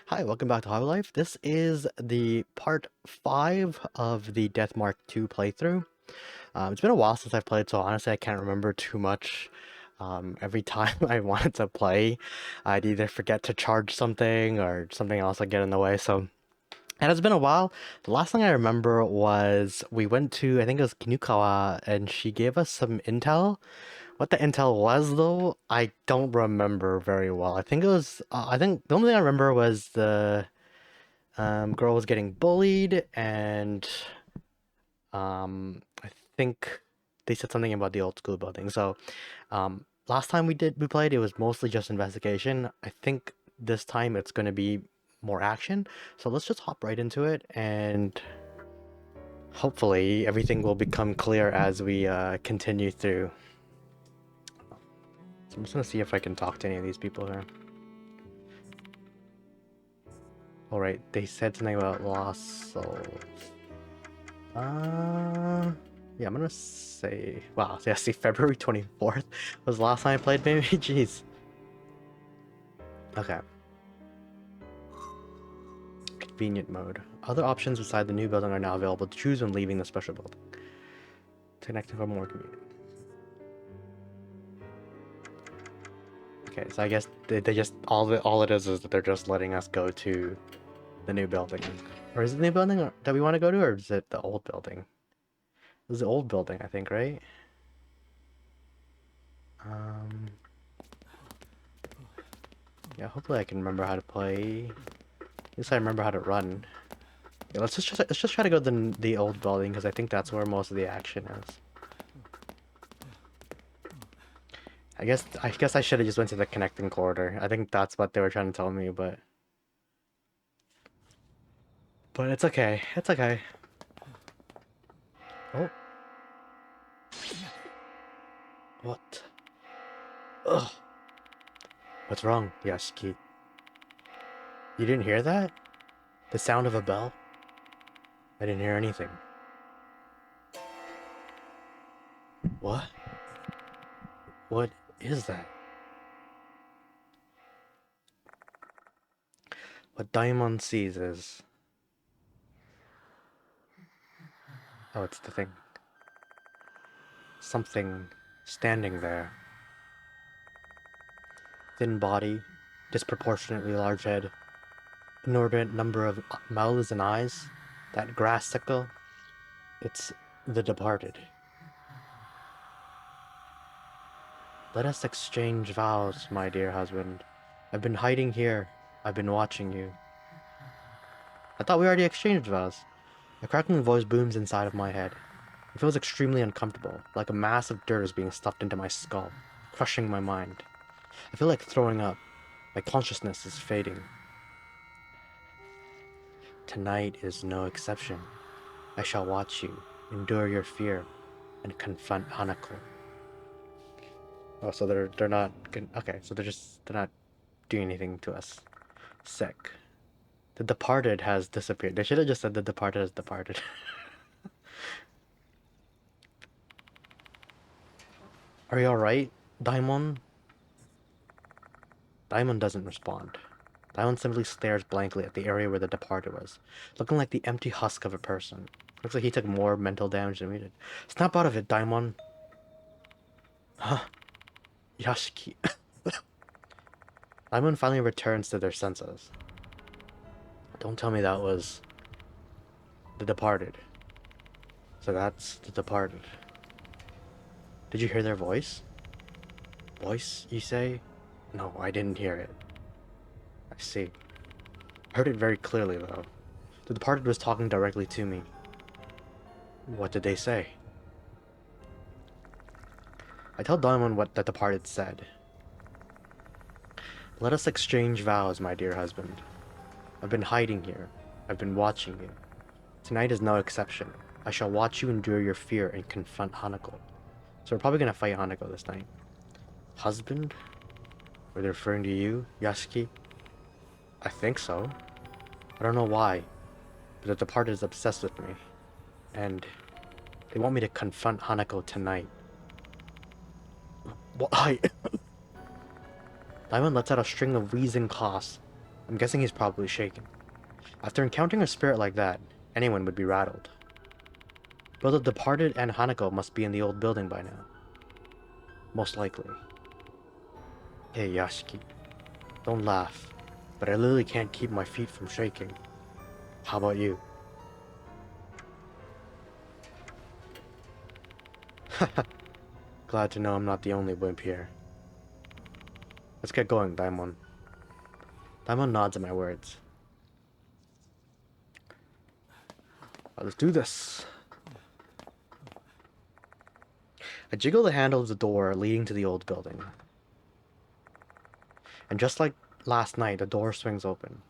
Hi, welcome back to Hobby Life. This is the part 5 of the Death Mark 2 playthrough. It's been a while since I've played, so honestly I can't remember too much. Every time I wanted to play, I'd either forget to charge something or something else would get in the way, so... And it's been a while. The last thing I remember was we went to, I think it was Kinukawa, and she gave us some intel. What the intel was, though, I don't remember very well. I think it was, I think the only thing I remember was the girl was getting bullied, and I think they said something about the old school building. So, last time we played, it was mostly just investigation. I think this time it's going to be more action. So let's just hop right into it, and hopefully everything will become clear as we continue through. So I'm just gonna see if I can talk to any of these people here. All right, they said something about lost souls. Yeah, I'm gonna say, wow, yeah, see, February 24th was the last time I played, maybe? Jeez. Okay. Convenient mode. Other options beside the new building are now available to choose when leaving the special building. Connecting for more convenient. Okay, so I guess they just, all it is that they're just letting us go to the new building. Or is it the new building that we want to go to, or is it the old building? It was the old building, I think, right? Um, yeah, hopefully I can remember how to play. At least I remember how to run. Yeah, let's just try to go to the old building because I think that's where most of the action is. I guess I should have just went to the connecting corridor. I think that's what they were trying to tell me, but it's okay. It's okay. Oh, what? Ugh. What's wrong, Yashiki? You didn't hear that? The sound of a bell? I didn't hear anything. What? What is that? What Daimon sees is... Oh, it's the thing. Something standing there. Thin body, disproportionately large head, inordinate number of mouths and eyes, that grass sickle. It's the departed. Let us exchange vows, my dear husband. I've been hiding here. I've been watching you. I thought we already exchanged vows. A crackling voice booms inside of my head. It feels extremely uncomfortable, like a mass of dirt is being stuffed into my skull, crushing my mind. I feel like throwing up. My consciousness is fading. Tonight is no exception. I shall watch you, endure your fear, and confront Hanako. Oh, so they're not okay. So they're not doing anything to us. Sick. The departed has disappeared. They should have just said the departed has departed. Are you alright, Daimon? Daimon doesn't respond. Daimon simply stares blankly at the area where the departed was, looking like the empty husk of a person. Looks like he took more mental damage than we did. Snap out of it, Daimon. Huh? Yashiki. Daimon finally returns to their senses. Don't tell me that was the departed. So that's the departed. Did you hear their voice? Voice, you say? No, I didn't hear it. I see. I heard it very clearly, though. The departed was talking directly to me. What did they say? I tell Diamond what the departed said. Let us exchange vows, my dear husband. I've been hiding here. I've been watching you. Tonight is no exception. I shall watch you endure your fear and confront Hanako. So we're probably gonna fight Hanako this night. Husband? Were they referring to you, Yasuki? I think so. I don't know why, but the departed is obsessed with me. And they want me to confront Hanako tonight. Why? Diamond lets out a string of wheezing coughs. I'm guessing he's probably shaken. After encountering a spirit like that, anyone would be rattled. Both the departed and Hanako must be in the old building by now. Most likely. Hey, Yashiki. Don't laugh, but I literally can't keep my feet from shaking. How about you? Glad to know I'm not the only wimp here. Let's get going, Daimon. Daimon nods at my words. Let's do this. I jiggle the handle of the door leading to the old building. And just like last night, the door swings open.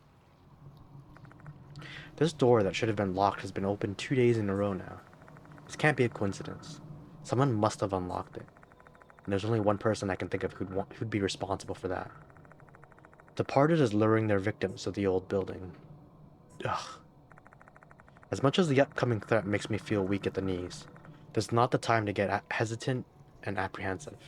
This door that should have been locked has been open 2 days in a row now. This can't be a coincidence. Someone must have unlocked it. And there's only one person I can think of who'd be responsible for that. Departed is luring their victims to the old building. Ugh. As much as the upcoming threat makes me feel weak at the knees, this is not the time to get hesitant and apprehensive.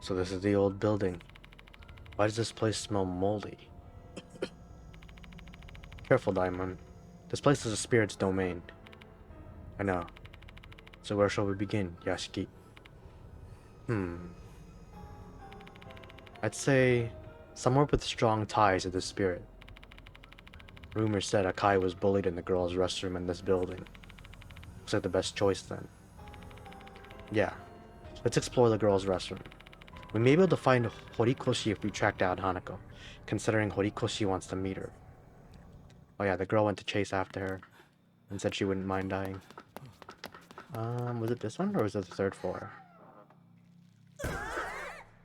So this is the old building. Why does this place smell moldy? Careful, Daimon. This place is a spirit's domain. I know. So where shall we begin, Yashiki? I'd say somewhere with strong ties to the spirit. Rumors said Akai was bullied in the girls' restroom in this building. Looks like the best choice then. Yeah. Let's explore the girls' restroom. We may be able to find Horikoshi if we track down Hanako, considering Horikoshi wants to meet her. Oh yeah, the girl went to chase after her and said she wouldn't mind dying. Was it this one or was it the third floor?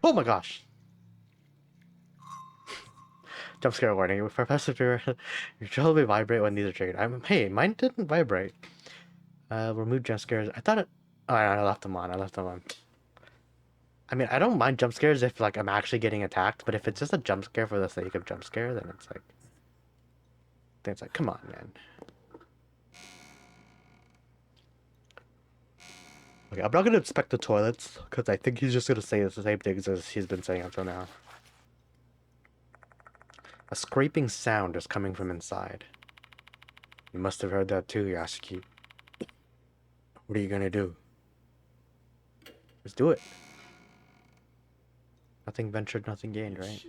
Oh my gosh! Jump scare warning. Professor, your jaw may vibrate when these are triggered. Hey, mine didn't vibrate. Remove jump scares. I thought it... Oh, I left them on. I mean, I don't mind jump scares if, like, I'm actually getting attacked, but if it's just a jump scare for the sake of jump scare, then it's like... Then it's like, come on, man. Okay, I'm not gonna inspect the toilets, because I think he's just gonna say the same things as he's been saying until now. A scraping sound is coming from inside. You must have heard that too, Yasuki. What are you gonna do? Let's do it. Nothing ventured, nothing gained, right?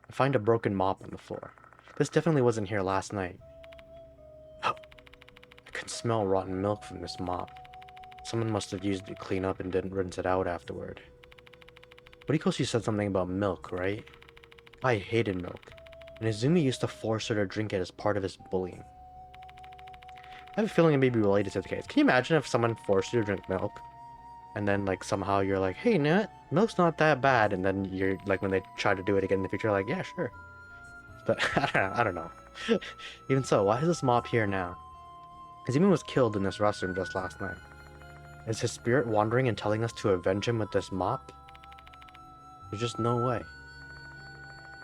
I find a broken mop on the floor. This definitely wasn't here last night. I can smell rotten milk from this mop. Someone must have used it to clean up and didn't rinse it out afterward. Horikoshi said something about milk, right? I hated milk, and Izumi used to force her to drink it as part of his bullying. I have a feeling it may be related to the case. Can you imagine if someone forced you to drink milk, and then like somehow you're like, hey, milk's not that bad, and then you're like, when they try to do it again in the future, like, yeah, sure. But I don't know. Even so, why is this mop here now? Izumi was killed in this restroom just last night. Is his spirit wandering and telling us to avenge him with this mop? There's just no way.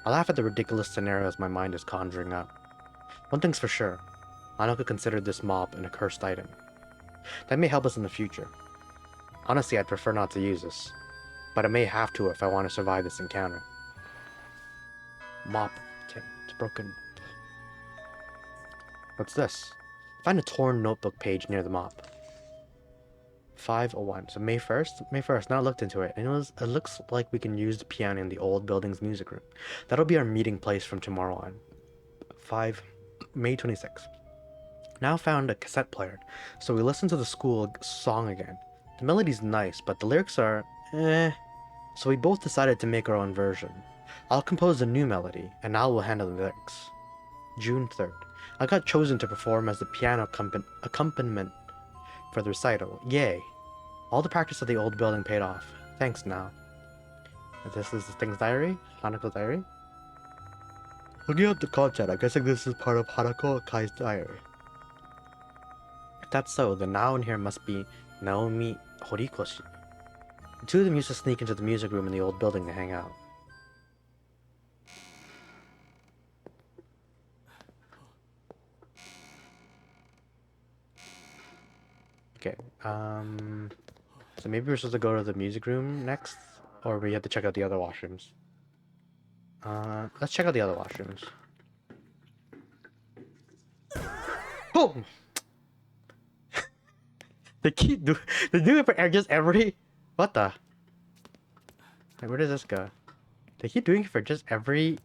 I laugh at the ridiculous scenarios my mind is conjuring up. One thing's for sure. Hanako considered this mop an accursed item. That may help us in the future. Honestly, I'd prefer not to use this, but I may have to if I want to survive this encounter. Mop. Okay, it's broken. What's this? Find a torn notebook page near the mop. 501. So May 1st? May 1st. Now I looked into it, and it looks like we can use the piano in the old building's music room. That'll be our meeting place from tomorrow on. May 26th. Now found a cassette player, so we listened to the school song again. The melody's nice, but the lyrics are so we both decided to make our own version. I'll compose a new melody, and Al will handle the lyrics. June 3rd. I got chosen to perform as the piano accompaniment for the recital. Yay! All the practice of the old building paid off. Thanks now. This is the thing's diary? Hanako's diary? Looking at the content, I'm guessing this is part of Hanako Akai's diary. If that's so, the noun here must be Naomi Horikoshi. The two of them used to sneak into the music room in the old building to hang out. Okay, so maybe we're supposed to go to the music room next, or we have to check out the other washrooms. Let's check out the other washrooms. Oh! They keep do they do it for just every. What the? Like, where does this go? They keep doing it for just every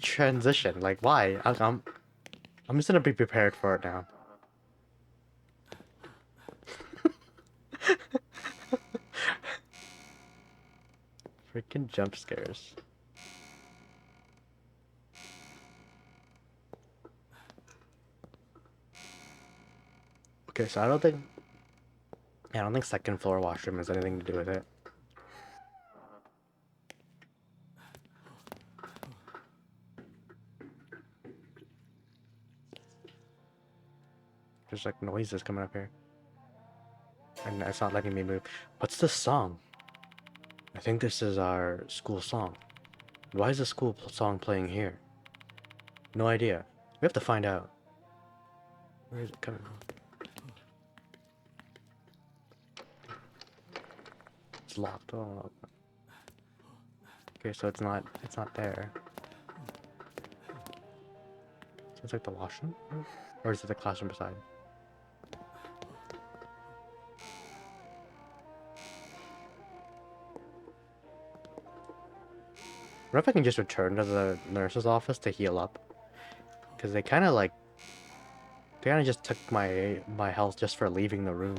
transition. Like, why? I'm just gonna be prepared for it now. Freaking jump scares. Okay, so I don't think. Yeah, I don't think second floor washroom has anything to do with it. There's like noises coming up here. And it's not letting me move. What's this song? I think this is our school song. Why is the school song playing here? No idea. We have to find out. Where is it coming from? It's locked. Oh. Okay, so it's not there. So it's like the washroom? Or is it the classroom beside? I wonder if I can just return to the nurse's office to heal up. Because they kind of just took my health just for leaving the room.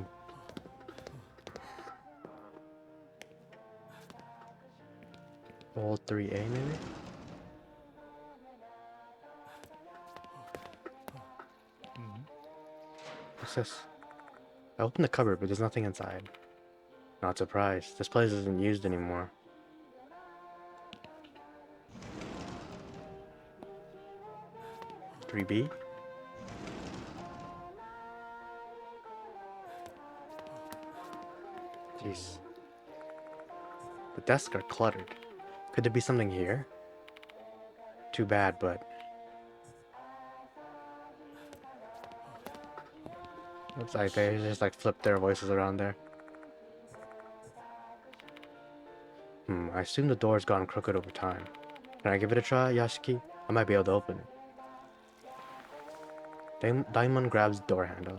Old 3A maybe? What's this? I opened the cupboard, but there's nothing inside. Not surprised. This place isn't used anymore. $3B? Jeez. The desks are cluttered. Could there be something here? Too bad, but... Looks like they just like flipped their voices around there. I assume the door's gone crooked over time. Can I give it a try, Yashiki? I might be able to open it. Daimon grabs the door handle.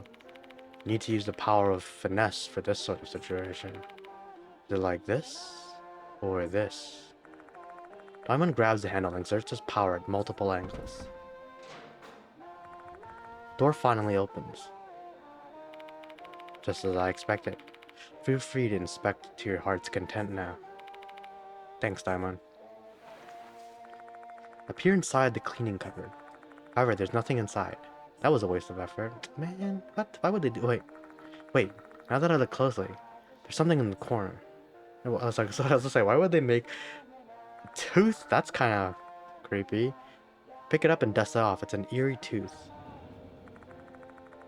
Need to use the power of finesse for this sort of situation. Is it like this? Or this? Daimon grabs the handle and exerts his power at multiple angles. Door finally opens. Just as I expected. Feel free to inspect to your heart's content now. Thanks, Daimon. Appear inside the cleaning cupboard. However, there's nothing inside. That was a waste of effort. Man, what? Why would they do? Wait. Now that I look closely, there's something in the corner. I was like, so I was gonna say, why would they make a tooth? That's kind of creepy. Pick it up and dust it off. It's an eerie tooth.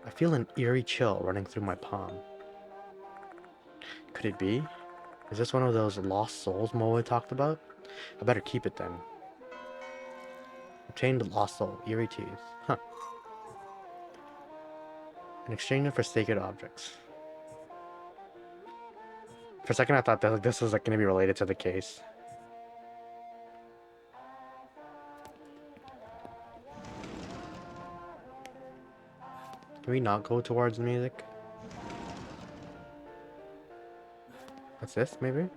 I feel an eerie chill running through my palm. Could it be? Is this one of those lost souls Moe talked about? I better keep it then. Obtained lost soul, eerie tooth. Huh. In exchange for sacred objects. For a second I thought that this was like going to be related to the case. Can we not go towards the music? What's this, maybe?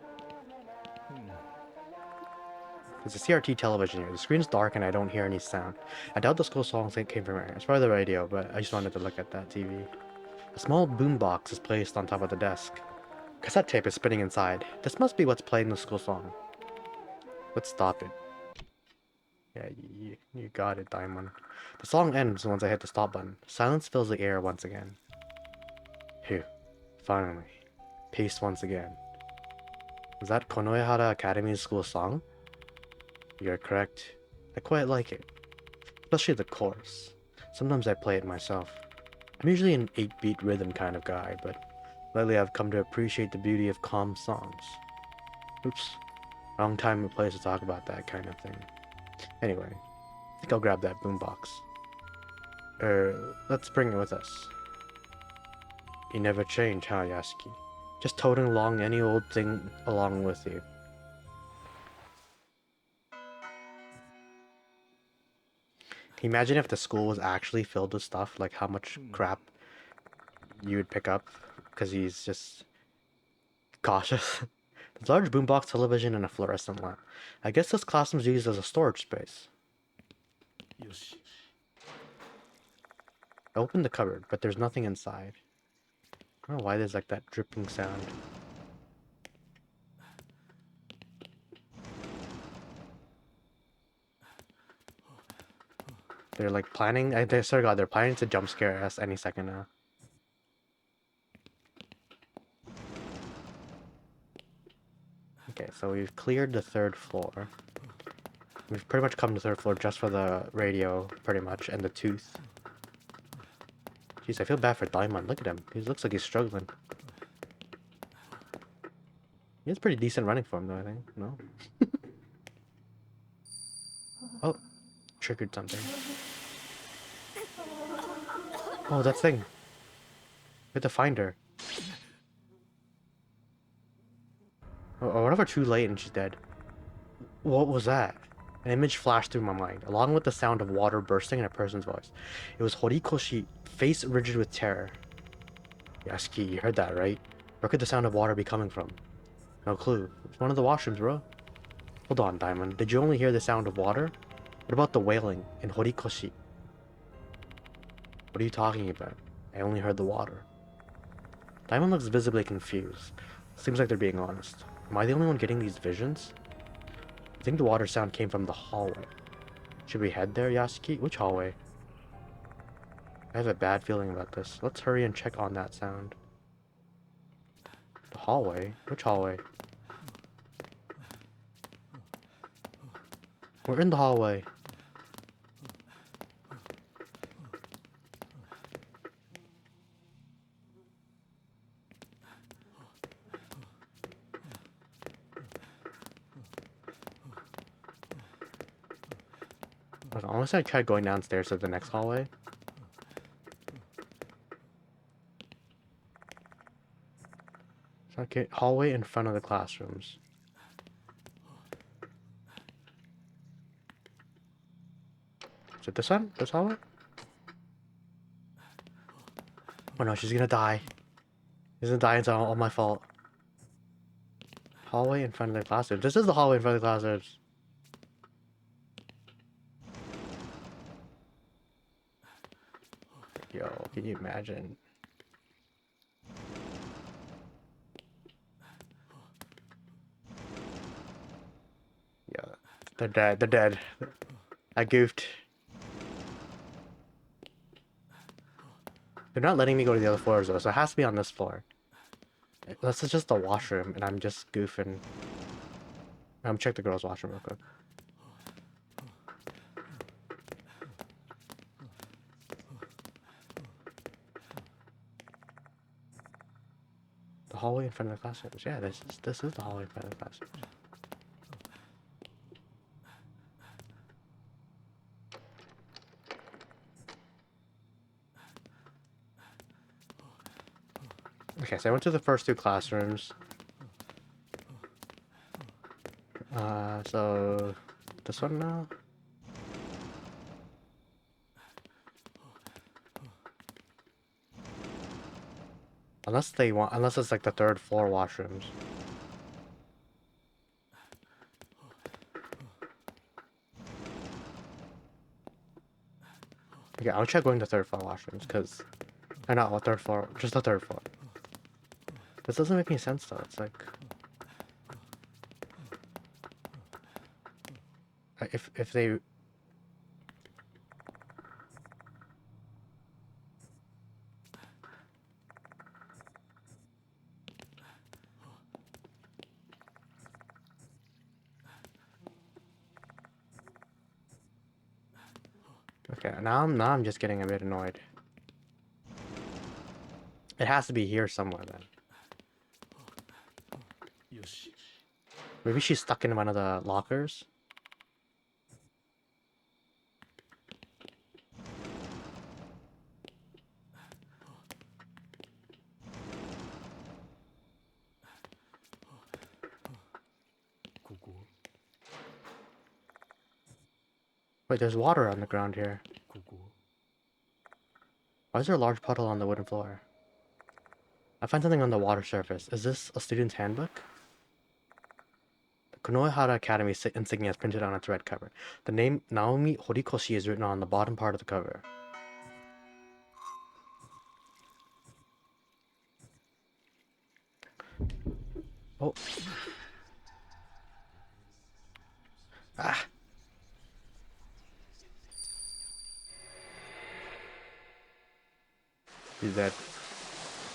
There's a CRT television here. The screen's dark and I don't hear any sound. I doubt the school songs came from here. It's probably the radio, but I just wanted to look at that TV. A small boombox is placed on top of the desk. Cassette tape is spinning inside. This must be what's playing the school song. Let's stop it. Yeah, you got it, Diamond. The song ends once I hit the stop button. Silence fills the air once again. Phew. Finally. Peace once again. Is that Konoehara Academy's school song? You're correct. I quite like it. Especially the chorus. Sometimes I play it myself. I'm usually an 8-beat rhythm kind of guy, but lately I've come to appreciate the beauty of calm songs. Oops. Wrong time and place to talk about that kind of thing. Anyway, I think I'll grab that boombox. Let's bring it with us. You never change, huh, Yasuki? Just toting along any old thing along with you. Can you imagine if the school was actually filled with stuff? Like how much crap you would pick up? Because he's just cautious. There's a large boombox television and a fluorescent lamp. I guess this classroom's used as a storage space. I opened the cupboard, but there's nothing inside. I don't know why there's like that dripping sound. They're like planning. I swear to God, they're planning to jump scare us any second now. Okay, so we've cleared the 3rd floor. We've pretty much come to the 3rd floor just for the radio, pretty much, and the tooth. Jeez, I feel bad for Diamond. Look at him. He looks like he's struggling. He has pretty decent running for him, though, I think. No? Oh, triggered something. Oh, that thing. We have to find her. Or what if we're too late and she's dead? What was that? An image flashed through my mind, along with the sound of water bursting in a person's voice. It was Horikoshi, face rigid with terror. Yasuki, you heard that, right? Where could the sound of water be coming from? No clue. It's one of the washrooms, bro. Hold on, Diamond. Did you only hear the sound of water? What about the wailing in Horikoshi? What are you talking about? I only heard the water. Diamond looks visibly confused. Seems like they're being honest. Am I the only one getting these visions? I think the water sound came from the hallway. Should we head there, Yasuki? Which hallway? I have a bad feeling about this. Let's hurry and check on that sound. The hallway? Which hallway? We're in the hallway. Honestly, I tried going downstairs to the next hallway. Okay, hallway in front of the classrooms. Is it this one? This hallway? Oh no, she's gonna die. She's gonna die, it's all my fault. Hallway in front of the classrooms. This is the hallway in front of the classrooms. Yo, can you imagine? Yeah, they're dead. They're dead. I goofed. They're not letting me go to the other floors though, so it has to be on this floor. This is just the washroom, and I'm just goofing. Check the girls' washroom real quick. The hallway in front of the classrooms. Yeah, this is the hallway in front of the classrooms. Okay, so I went to the first 2 classrooms. So this one now. Unless it's like the 3rd floor washrooms. Okay, I'll check going to 3rd floor washrooms, because... Or not, what 3rd floor? Just the 3rd floor. This doesn't make any sense, though. It's like... If they... Okay, now I'm just getting a bit annoyed. It has to be here somewhere, then. Maybe she's stuck in one of the lockers? Wait, there's water on the ground here. Why is there a large puddle on the wooden floor? I find something on the water surface. Is this a student's handbook? The Konohara Academy insignia is printed on its red cover. The name Naomi Horikoshi is written on the bottom part of the cover. Oh. Ah. He's dead.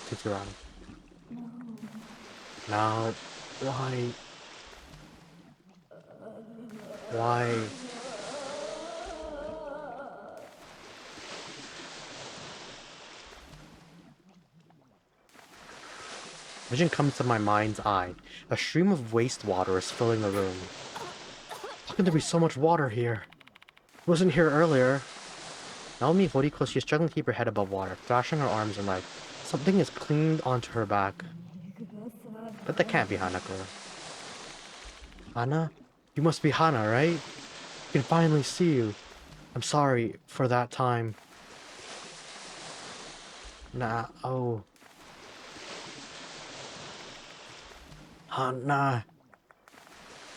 Tsukurana. Now, why? Why? Vision comes to my mind's eye. A stream of wastewater is filling the room. How can there be so much water here? It wasn't here earlier. Naomi Horikoshi is struggling to keep her head above water, thrashing her arms and legs. Something is clinging onto her back. But that can't be Hanako. Hana? You must be Hana, right? I can finally see you. I'm sorry for that time. Nah, oh. Hana.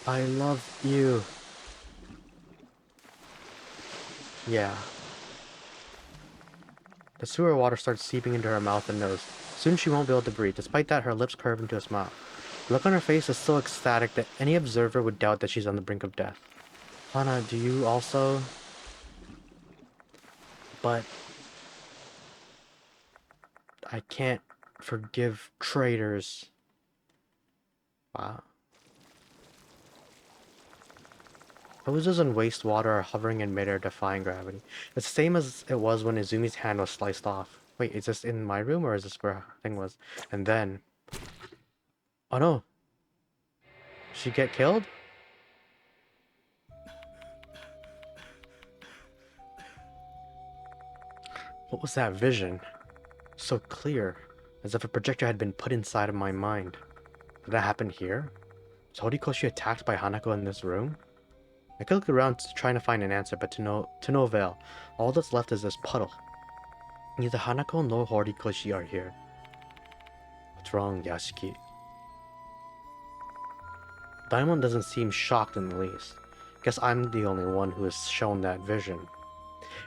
I love you. Yeah. The sewer water starts seeping into her mouth and nose. Soon she won't be able to breathe. Despite that, her lips curve into a smile. The look on her face is so ecstatic that any observer would doubt that she's on the brink of death. Hana, do you also? But I can't forgive traitors. Wow. Hoses and wastewater are hovering in midair, defying gravity. It's the same as it was when Izumi's hand was sliced off. Wait, is this in my room or is this where her thing was? And then... Oh no! She get killed? What was that vision? So clear, as if a projector had been put inside of my mind. Did that happen here? Was Horikoshi attacked by Hanako in this room? I could look around trying to find an answer, but to no avail. All that's left is this puddle. Neither Hanako nor Horikoshi are here. What's wrong, Yashiki? Diamond doesn't seem shocked in the least. Guess I'm the only one who has shown that vision.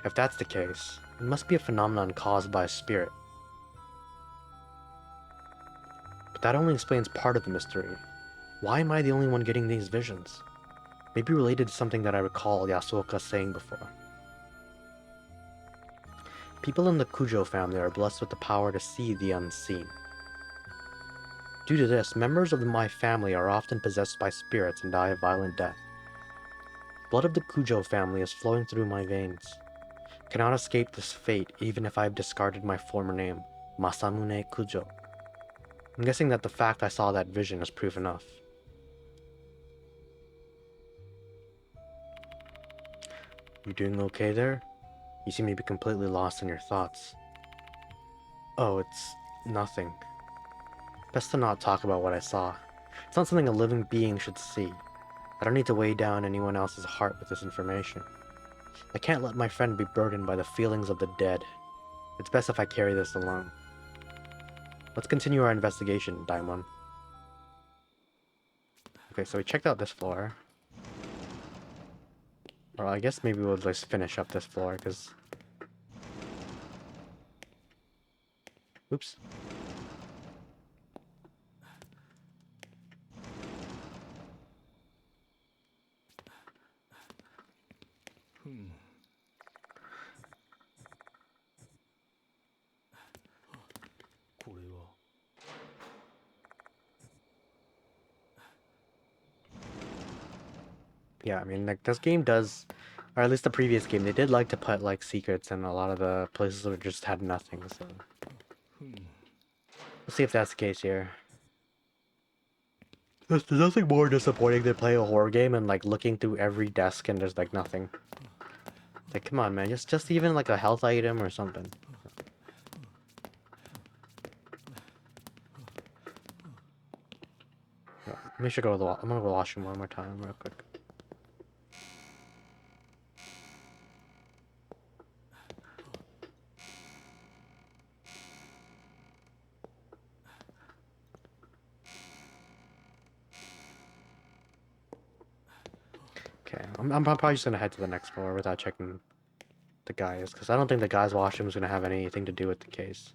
If that's the case, it must be a phenomenon caused by a spirit. But that only explains part of the mystery. Why am I the only one getting these visions? Maybe related to something that I recall Yasuoka saying before. People in the Kujo family are blessed with the power to see the unseen. Due to this, members of my family are often possessed by spirits and die a violent death. Blood of the Kujo family is flowing through my veins. I cannot escape this fate even if I have discarded my former name, Masamune Kujo. I'm guessing that the fact I saw that vision is proof enough. You doing okay there? You seem to be completely lost in your thoughts. Oh, it's nothing. Best to not talk about what I saw. It's not something a living being should see. I don't need to weigh down anyone else's heart with this information. I can't let my friend be burdened by the feelings of the dead. It's best if I carry this alone. Let's continue our investigation, Daimon. Okay, so we checked out this floor. Or I guess maybe we'll just finish up this floor, because... Oops. Yeah, I mean, like, this game does, or at least the previous game, they did like to put, like, secrets in a lot of the places that just had nothing, so... Let's see if that's the case here. There's nothing more disappointing than playing a horror game and, like, looking through every desk and there's, like, nothing. It's like, come on, man, just even, like, a health item or something. Let me go to the I'm gonna go wash him one more time real quick. Okay, I'm probably just gonna head to the next floor without checking the guys, because I don't think the guy's washroom is gonna have anything to do with the case.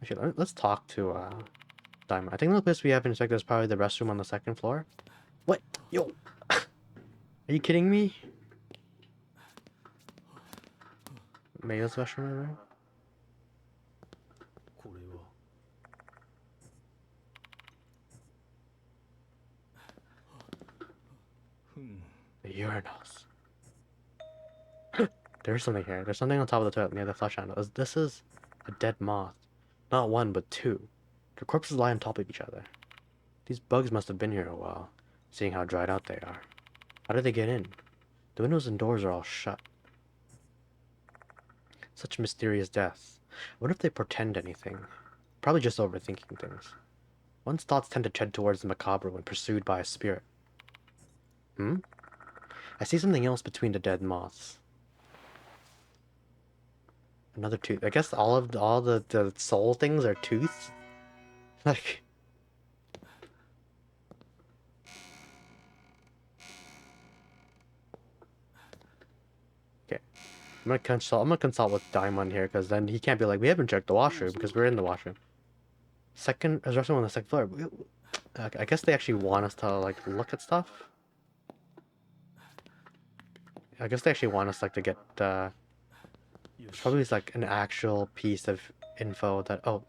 Actually, let's talk to Diamond. I think the place we have inspected is probably the restroom on the second floor. What? Yo! Are you kidding me? Maybe that's the restroom right? The urinals. There's something here. There's something on top of the toilet near the flush handle. This is a dead moth. Not one, but two. Their corpses lie on top of each other. These bugs must have been here a while, seeing how dried out they are. How did they get in? The windows and doors are all shut. Such mysterious deaths. I wonder if they portend anything. Probably just overthinking things. One's thoughts tend to tread towards the macabre when pursued by a spirit. Hmm? I see something else between the dead moths. Another tooth. I guess all the soul things are tooths? Like... Okay. I'm gonna consult with Daimon here, because then he can't be like, we haven't checked the washroom, because we're in the washroom. Second, there's restroom on the second floor. I guess they actually want us to, like, look at stuff? I guess they actually want us, like, to get, probably like an actual piece of info that, oh,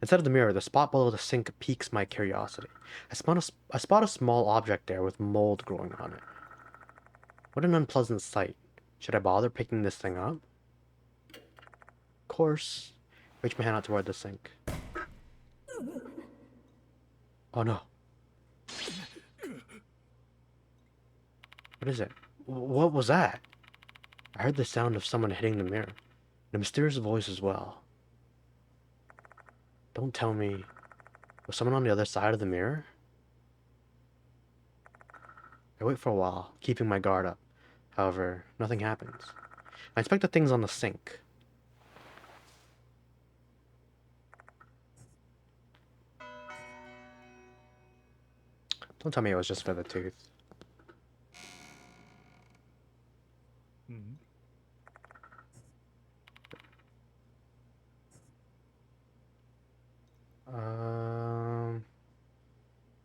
instead of the mirror, the spot below the sink piques my curiosity. I spot a small object there with mold growing on it. What an unpleasant sight. Should I bother picking this thing up? Of course. Reach my hand out toward the sink. Oh no. What is it? What was that? I heard the sound of someone hitting the mirror. And a mysterious voice as well. Don't tell me... Was someone on the other side of the mirror? I wait for a while, keeping my guard up. However, nothing happens. I inspect the things on the sink. Don't tell me it was just for the tooth.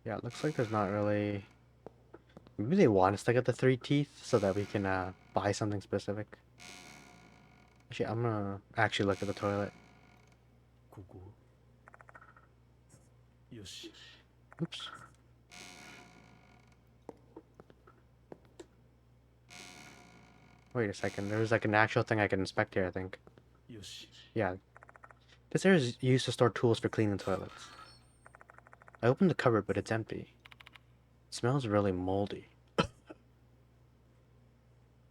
Yeah, it looks like there's not really... Maybe they want us to get the 3 teeth so that we can buy something specific. Actually, I'm gonna actually look at the toilet. Oops. Wait a second, there's like an actual thing I can inspect here, I think. Yeah. This area is used to store tools for cleaning toilets. I opened the cupboard, but it's empty. It smells really moldy.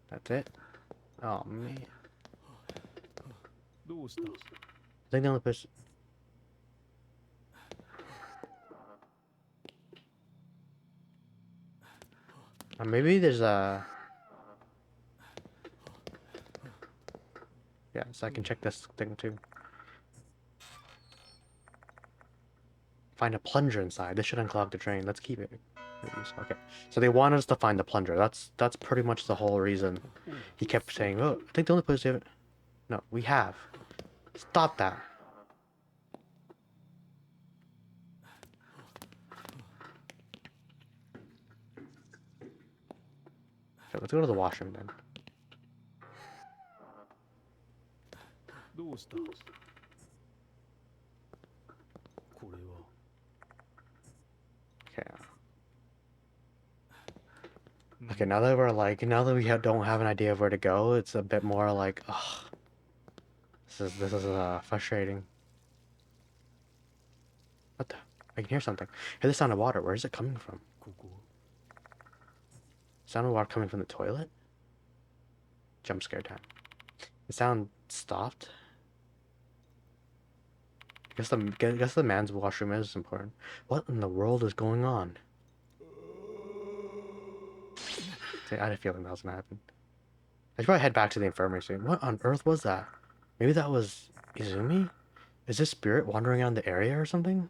That's it? Oh, man. I think the only person... maybe there's a... Yeah, so I can check this thing too. Find a plunger inside. This should unclog the drain. Let's keep it. Okay. So they want us to find the plunger. That's pretty much the whole reason. He kept saying, oh, I think the only place we have it... No, we have. Stop that. Okay, let's go to the washroom then. Okay. Okay, now that we're like, now that we don't have an idea of where to go, it's a bit more like, ugh. This is frustrating. What the? I can hear something. Hear the sound of water. Where is it coming from? Sound of water coming from the toilet? Jump scare time. The sound stopped. Guess the man's washroom is important. What in the world is going on? See, I had a feeling that was gonna happen. I should probably head back to the infirmary soon. What on earth was that? Maybe that was Izumi? Is this spirit wandering around the area or something?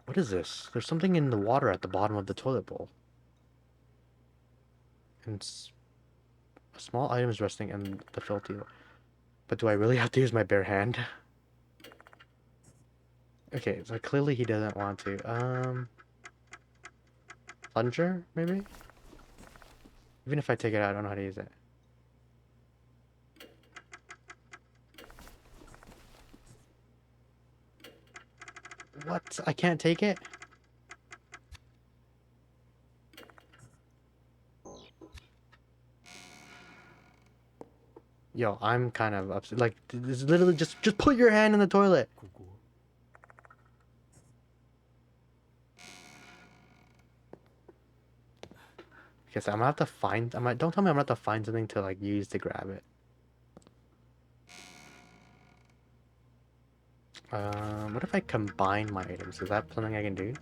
What is this? There's something in the water at the bottom of the toilet bowl. And a small item is resting in the filthy... But do I really have to use my bare hand? Okay, so clearly he doesn't want to. Plunger, maybe? Even if I take it out, I don't know how to use it. What? I can't take it? Yo, I'm kind of upset. Like, this is literally just put your hand in the toilet. Okay, so I'm gonna have to find. Don't tell me I'm gonna have to find something to like use to grab it. What if I combine my items? Is that something I can do?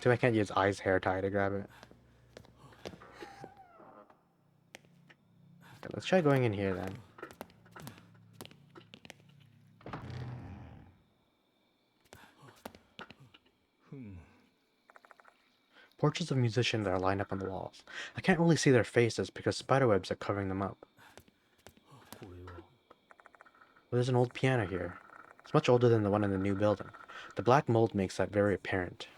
So I can't use Eye's hair tie to grab it. Okay, let's try going in here then. Portraits of musicians are lined up on the walls. I can't really see their faces because spiderwebs are covering them up. There's an old piano here. It's much older than the one in the new building. The black mold makes that very apparent.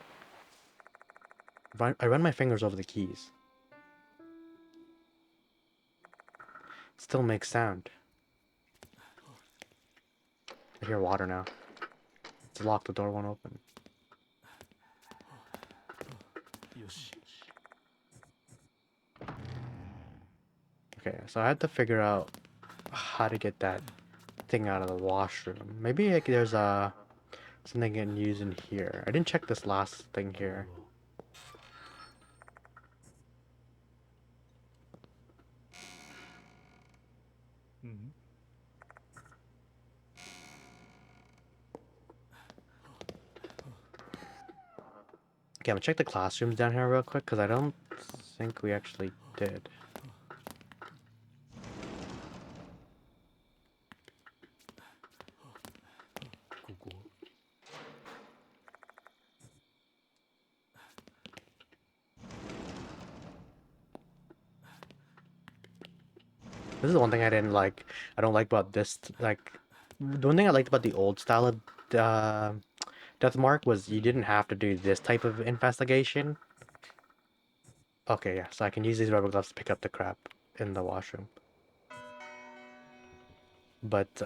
I run my fingers over the keys. It still makes sound. I hear water now. It's locked, the door won't open. Okay, so I had to figure out how to get that thing out of the washroom. Maybe like there's something I can use in here. I didn't check this last thing here. Okay, I'm gonna check the classrooms down here real quick because I don't think we actually did. This is the one thing I didn't like. I don't like about this. Like, the one thing I liked about the old style of Death Mark was you didn't have to do this type of investigation. Okay, yeah, so I can use these rubber gloves to pick up the crap in the washroom. But,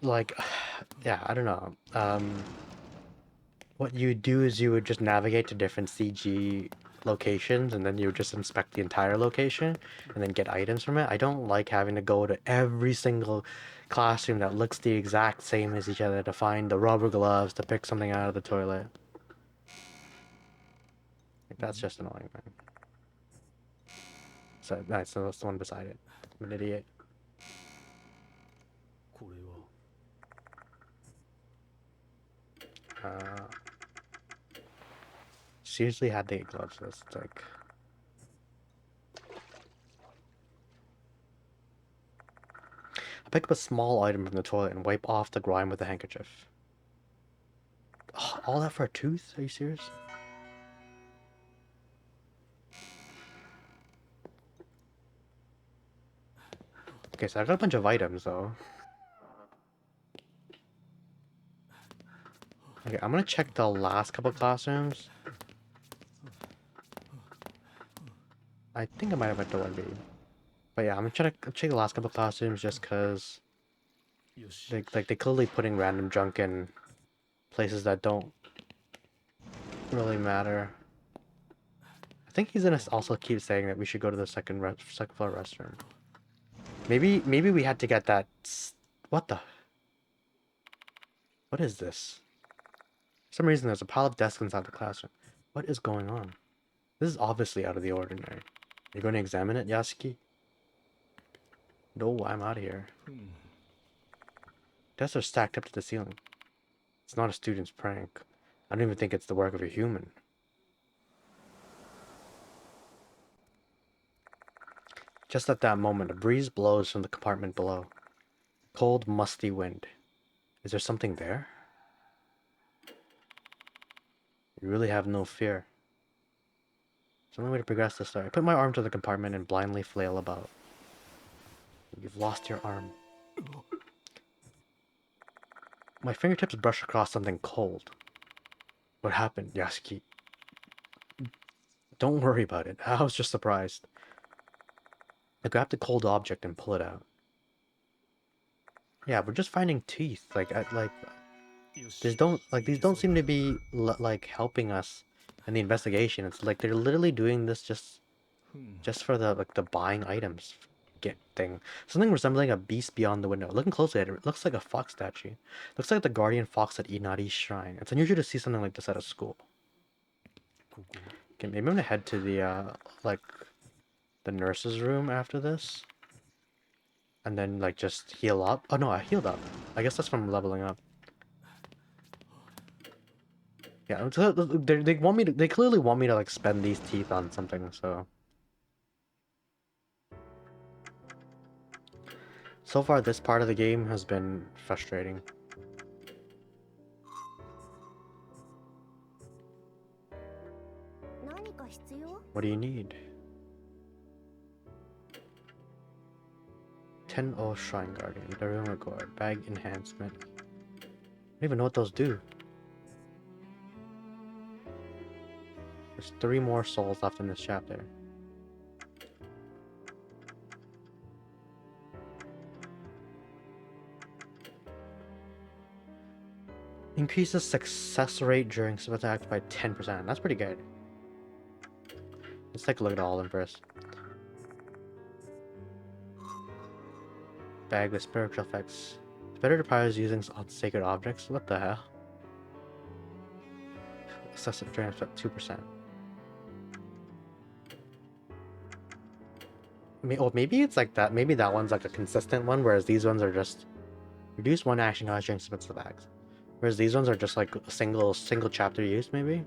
like, yeah, I don't know. What you do is you would just navigate to different CG locations, and then you would just inspect the entire location, and then get items from it. I don't like having to go to every single classroom that looks the exact same as each other to find the rubber gloves to pick something out of the toilet. Like, that's just annoying, man. So, nice, so that's the one beside it. I'm an idiot. Seriously had to get gloves for this. It's like... I pick up a small item from the toilet and wipe off the grime with a handkerchief. Oh, all that for a tooth? Are you serious? Okay, so I got a bunch of items, though. Okay, I'm gonna check the last couple classrooms. I think I might have went to 1B. But yeah, I'm gonna check the last couple classrooms just because... they're clearly putting random junk in places that don't really matter. I think he's gonna also keep saying that we should go to the second floor restroom. Maybe we had to get that... What the... What is this? For some reason there's a pile of desks inside the classroom. What is going on? This is obviously out of the ordinary. You're going to examine it, Yasuki? No, I'm out of here. Desks are stacked up to the ceiling. It's not a student's prank. I don't even think it's the work of a human. Just at that moment, a breeze blows from the compartment below. Cold, musty wind. Is there something there? You really have no fear. It's the only way to progress this story. I put my arm to the compartment and blindly flail about. You've lost your arm. My fingertips brush across something cold. What happened, Yasuki? Don't worry about it. I was just surprised. I grab the cold object and pull it out. Yeah, we're just finding teeth. These don't seem to be like helping us in the investigation. It's like they're literally doing this just for the buying items get thing. Something resembling a beast beyond the window. Looking closely at it, it looks like a fox statue. Looks like the guardian fox at Inari's shrine. It's unusual to see something like this at a school. Okay, maybe I'm gonna head to the like the nurse's room after this. And then like just heal up. Oh no, I healed up. I guess that's from leveling up. Yeah, they want me to. They clearly want me to like spend these teeth on something. So far, this part of the game has been frustrating. What do you need? 10-0 Shrine Guardian, Burial Record, Bag Enhancement. I don't even know what those do. There's 3 more souls left in this chapter. Increases success rate during some attacks by 10%. That's pretty good. Let's take a look at all of them first. Bag with spiritual effects. It's better to prize using on sacred objects. What the hell? Excessive drains at 2%. Oh, maybe it's like that. Maybe that one's like a consistent one, whereas these ones are just reduce 1 action cost during some bags. Whereas these ones are just like a single chapter use, maybe.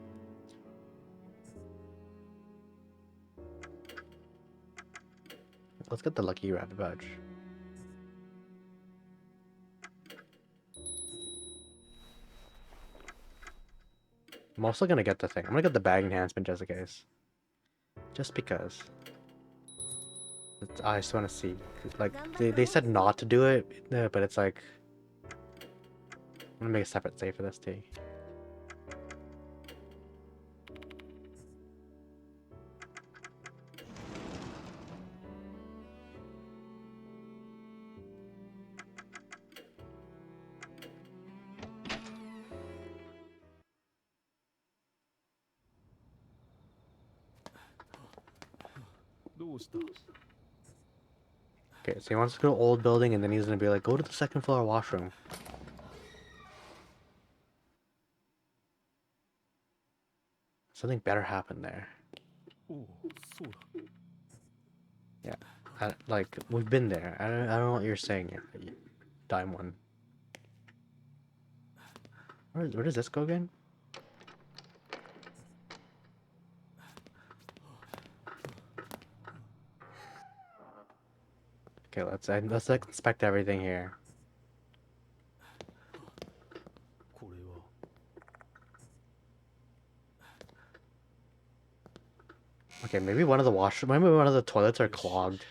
Let's get the lucky rabbit badge. I'm also gonna get the thing. I'm gonna get the bag enhancement just in case. Just because. I just want to see. Like, they said not to do it, but it's like... I'm gonna make a separate save for this too. Okay, so he wants to go to old building, and then he's gonna be like, go to the second floor washroom. Something better happened there. Yeah, like, we've been there. I don't know what you're saying here. Dime one. Where does this go again? Okay, let's like, inspect everything here. Okay, maybe one of the toilets are clogged,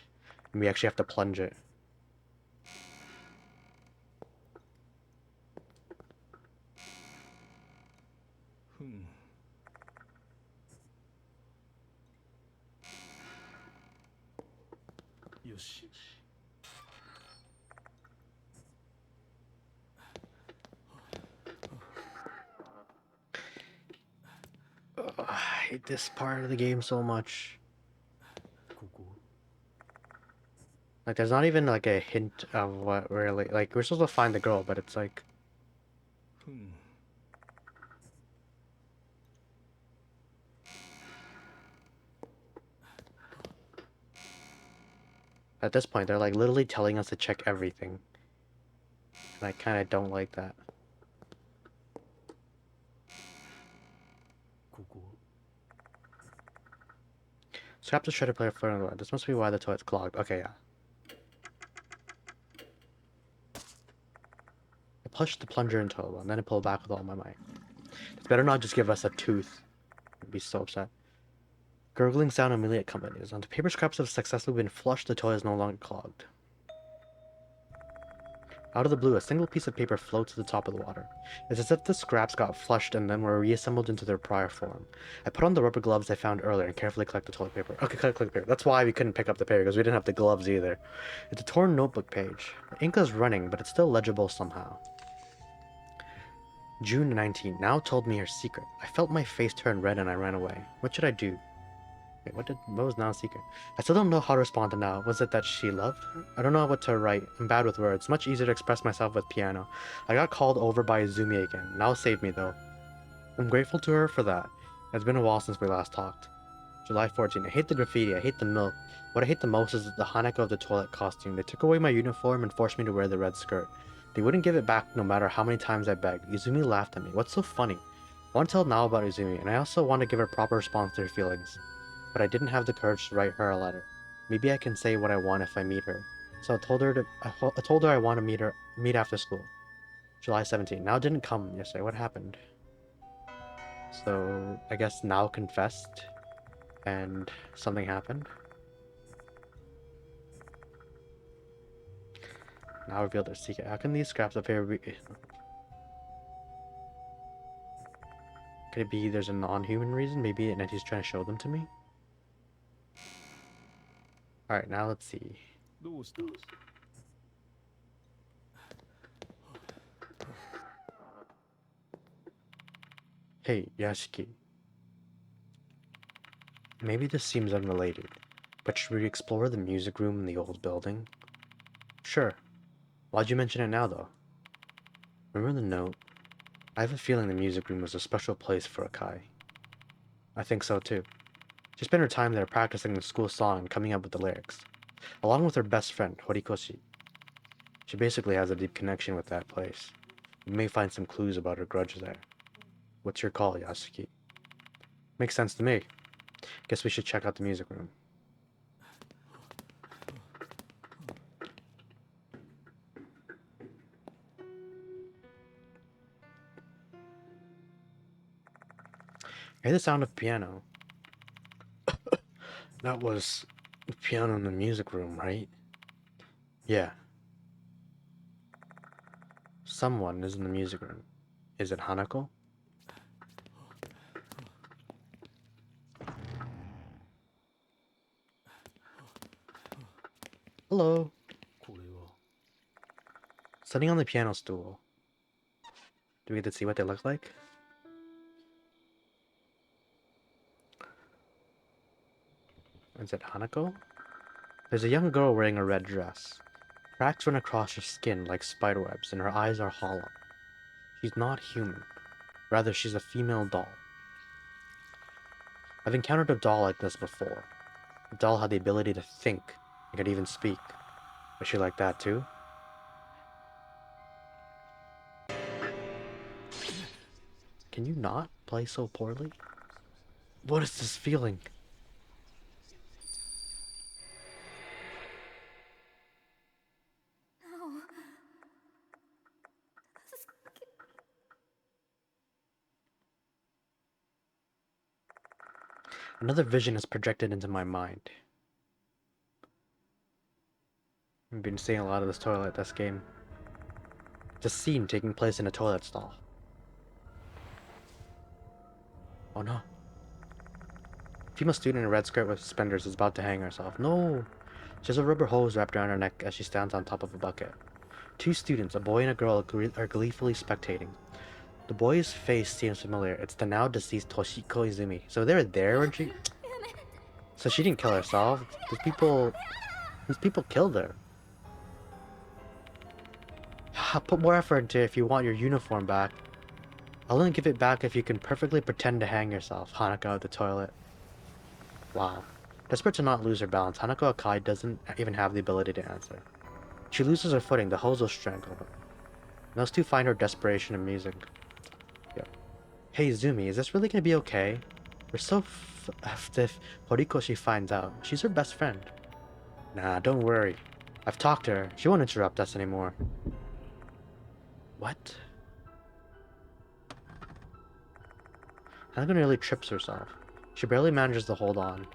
and we actually have to plunge it. Ugh, I hate this part of the game so much. Like, there's not even like a hint of what really, like, we're supposed to find the girl, but it's like... At this point, they're like literally telling us to check everything. And I kind of don't like that. Scrap the shredder player floating on the way. This must be why the toilet's clogged. Okay, yeah. I pushed the plunger into it, and then I pulled back with all my might. It's better not just give us a tooth. I'd be so upset. Gurgling sound immediately accompanies. Once the paper scraps have successfully been flushed, the toilet is no longer clogged. Out of the blue, a single piece of paper floats to the top of the water. It's as if the scraps got flushed and then were reassembled into their prior form. I put on the rubber gloves I found earlier and carefully collect the toilet paper. Okay, collect the paper. That's why we couldn't pick up the paper, because we didn't have the gloves either. It's a torn notebook page. The ink is running, but it's still legible somehow. June 19. Now told me her secret. I felt my face turn red and I ran away. What should I do? Wait, what was Nao's secret? I still don't know how to respond to Nao. Was it that she loved her? I don't know what to write. I'm bad with words. Much easier to express myself with piano. I got called over by Izumi again. Nao saved me though. I'm grateful to her for that. It's been a while since we last talked. July 14. I hate the graffiti. I hate the milk. What I hate the most is the Hanako of the toilet costume. They took away my uniform and forced me to wear the red skirt. They wouldn't give it back no matter how many times I begged. Izumi laughed at me. What's so funny? I want to tell Nao about Izumi, and I also want to give her proper response to her feelings. But I didn't have the courage to write her a letter. Maybe I can say what I want if I meet her. So I told her I want to meet after school. July 17. Nao didn't come yesterday. What happened? So I guess Nao confessed and something happened. Nao revealed her secret. How can these scraps of paper be... Could it be there's a non-human reason? Maybe an entity's trying to show them to me? Alright, now let's see. Hey, Yashiki. Maybe this seems unrelated, but should we explore the music room in the old building? Sure. Why'd you mention it now, though? Remember the note? I have a feeling the music room was a special place for Akai. I think so, too. She spent her time there practicing the school song and coming up with the lyrics, along with her best friend, Horikoshi. She basically has a deep connection with that place. We may find some clues about her grudge there. What's your call, Yasuki? Makes sense to me. Guess we should check out the music room. I hear the sound of piano. That was the piano in the music room, right? Yeah. Someone is in the music room. Is it Hanako? Hello. Sitting on the piano stool. Do we get to see what they look like? Is it Hanako? There's a young girl wearing a red dress. Cracks run across her skin like spiderwebs, and her eyes are hollow. She's not human. Rather, she's a female doll. I've encountered a doll like this before. The doll had the ability to think and could even speak. Was she like that too? Can you not play so poorly? What is this feeling? No. Another vision is projected into my mind. I've been seeing a lot of this game. It's a scene taking place in a toilet stall. Oh no. A female student in a red skirt with suspenders is about to hang herself. No! She has a rubber hose wrapped around her neck as she stands on top of a bucket. Two students, a boy and a girl, are gleefully spectating. The boy's face seems familiar. It's the now deceased Toshiko Izumi. So they were there when she... So she didn't kill herself. These people killed her. Put more effort into it if you want your uniform back. I'll only give it back if you can perfectly pretend to hang yourself. Hanako at the toilet. Wow. Desperate to not lose her balance, Hanako Akai doesn't even have the ability to answer. She loses her footing, the hose will strangle her. And those two find her desperation amusing. Yep. Hey Izumi, is this really gonna be okay? We're so if Horikoshi finds out, she's her best friend. Nah, don't worry. I've talked to her. She won't interrupt us anymore. What? Hanako nearly trips herself. She barely manages to hold on.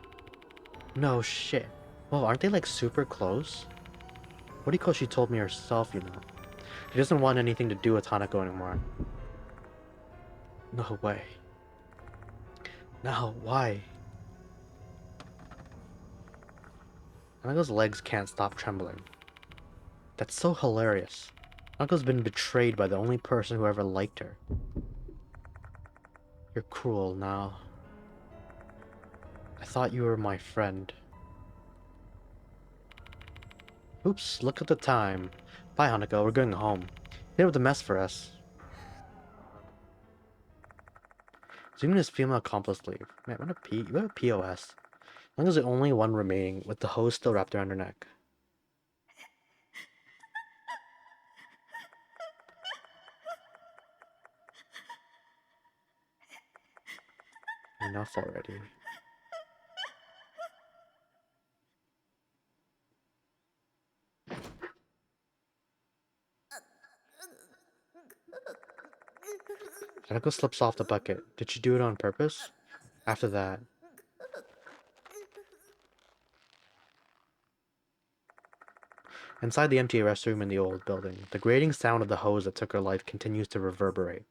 No shit. Well, aren't they like super close? Horikoshi told me herself, you know. She doesn't want anything to do with Hanako anymore. No way. No, why? Hanako's legs can't stop trembling. That's so hilarious. Hanako's been betrayed by the only person who ever liked her. You're cruel now. I thought you were my friend. Oops, look at the time. Bye, Hanako, we're going home. Clear up the mess for us. Zooming his female accomplice leave. Man, what a POS. Hanako's the only one remaining, with the hose still wrapped around her neck. Enough already. Hanako slips off the bucket. Did she do it on purpose? After that. Inside the empty restroom in the old building, the grating sound of the hose that took her life continues to reverberate.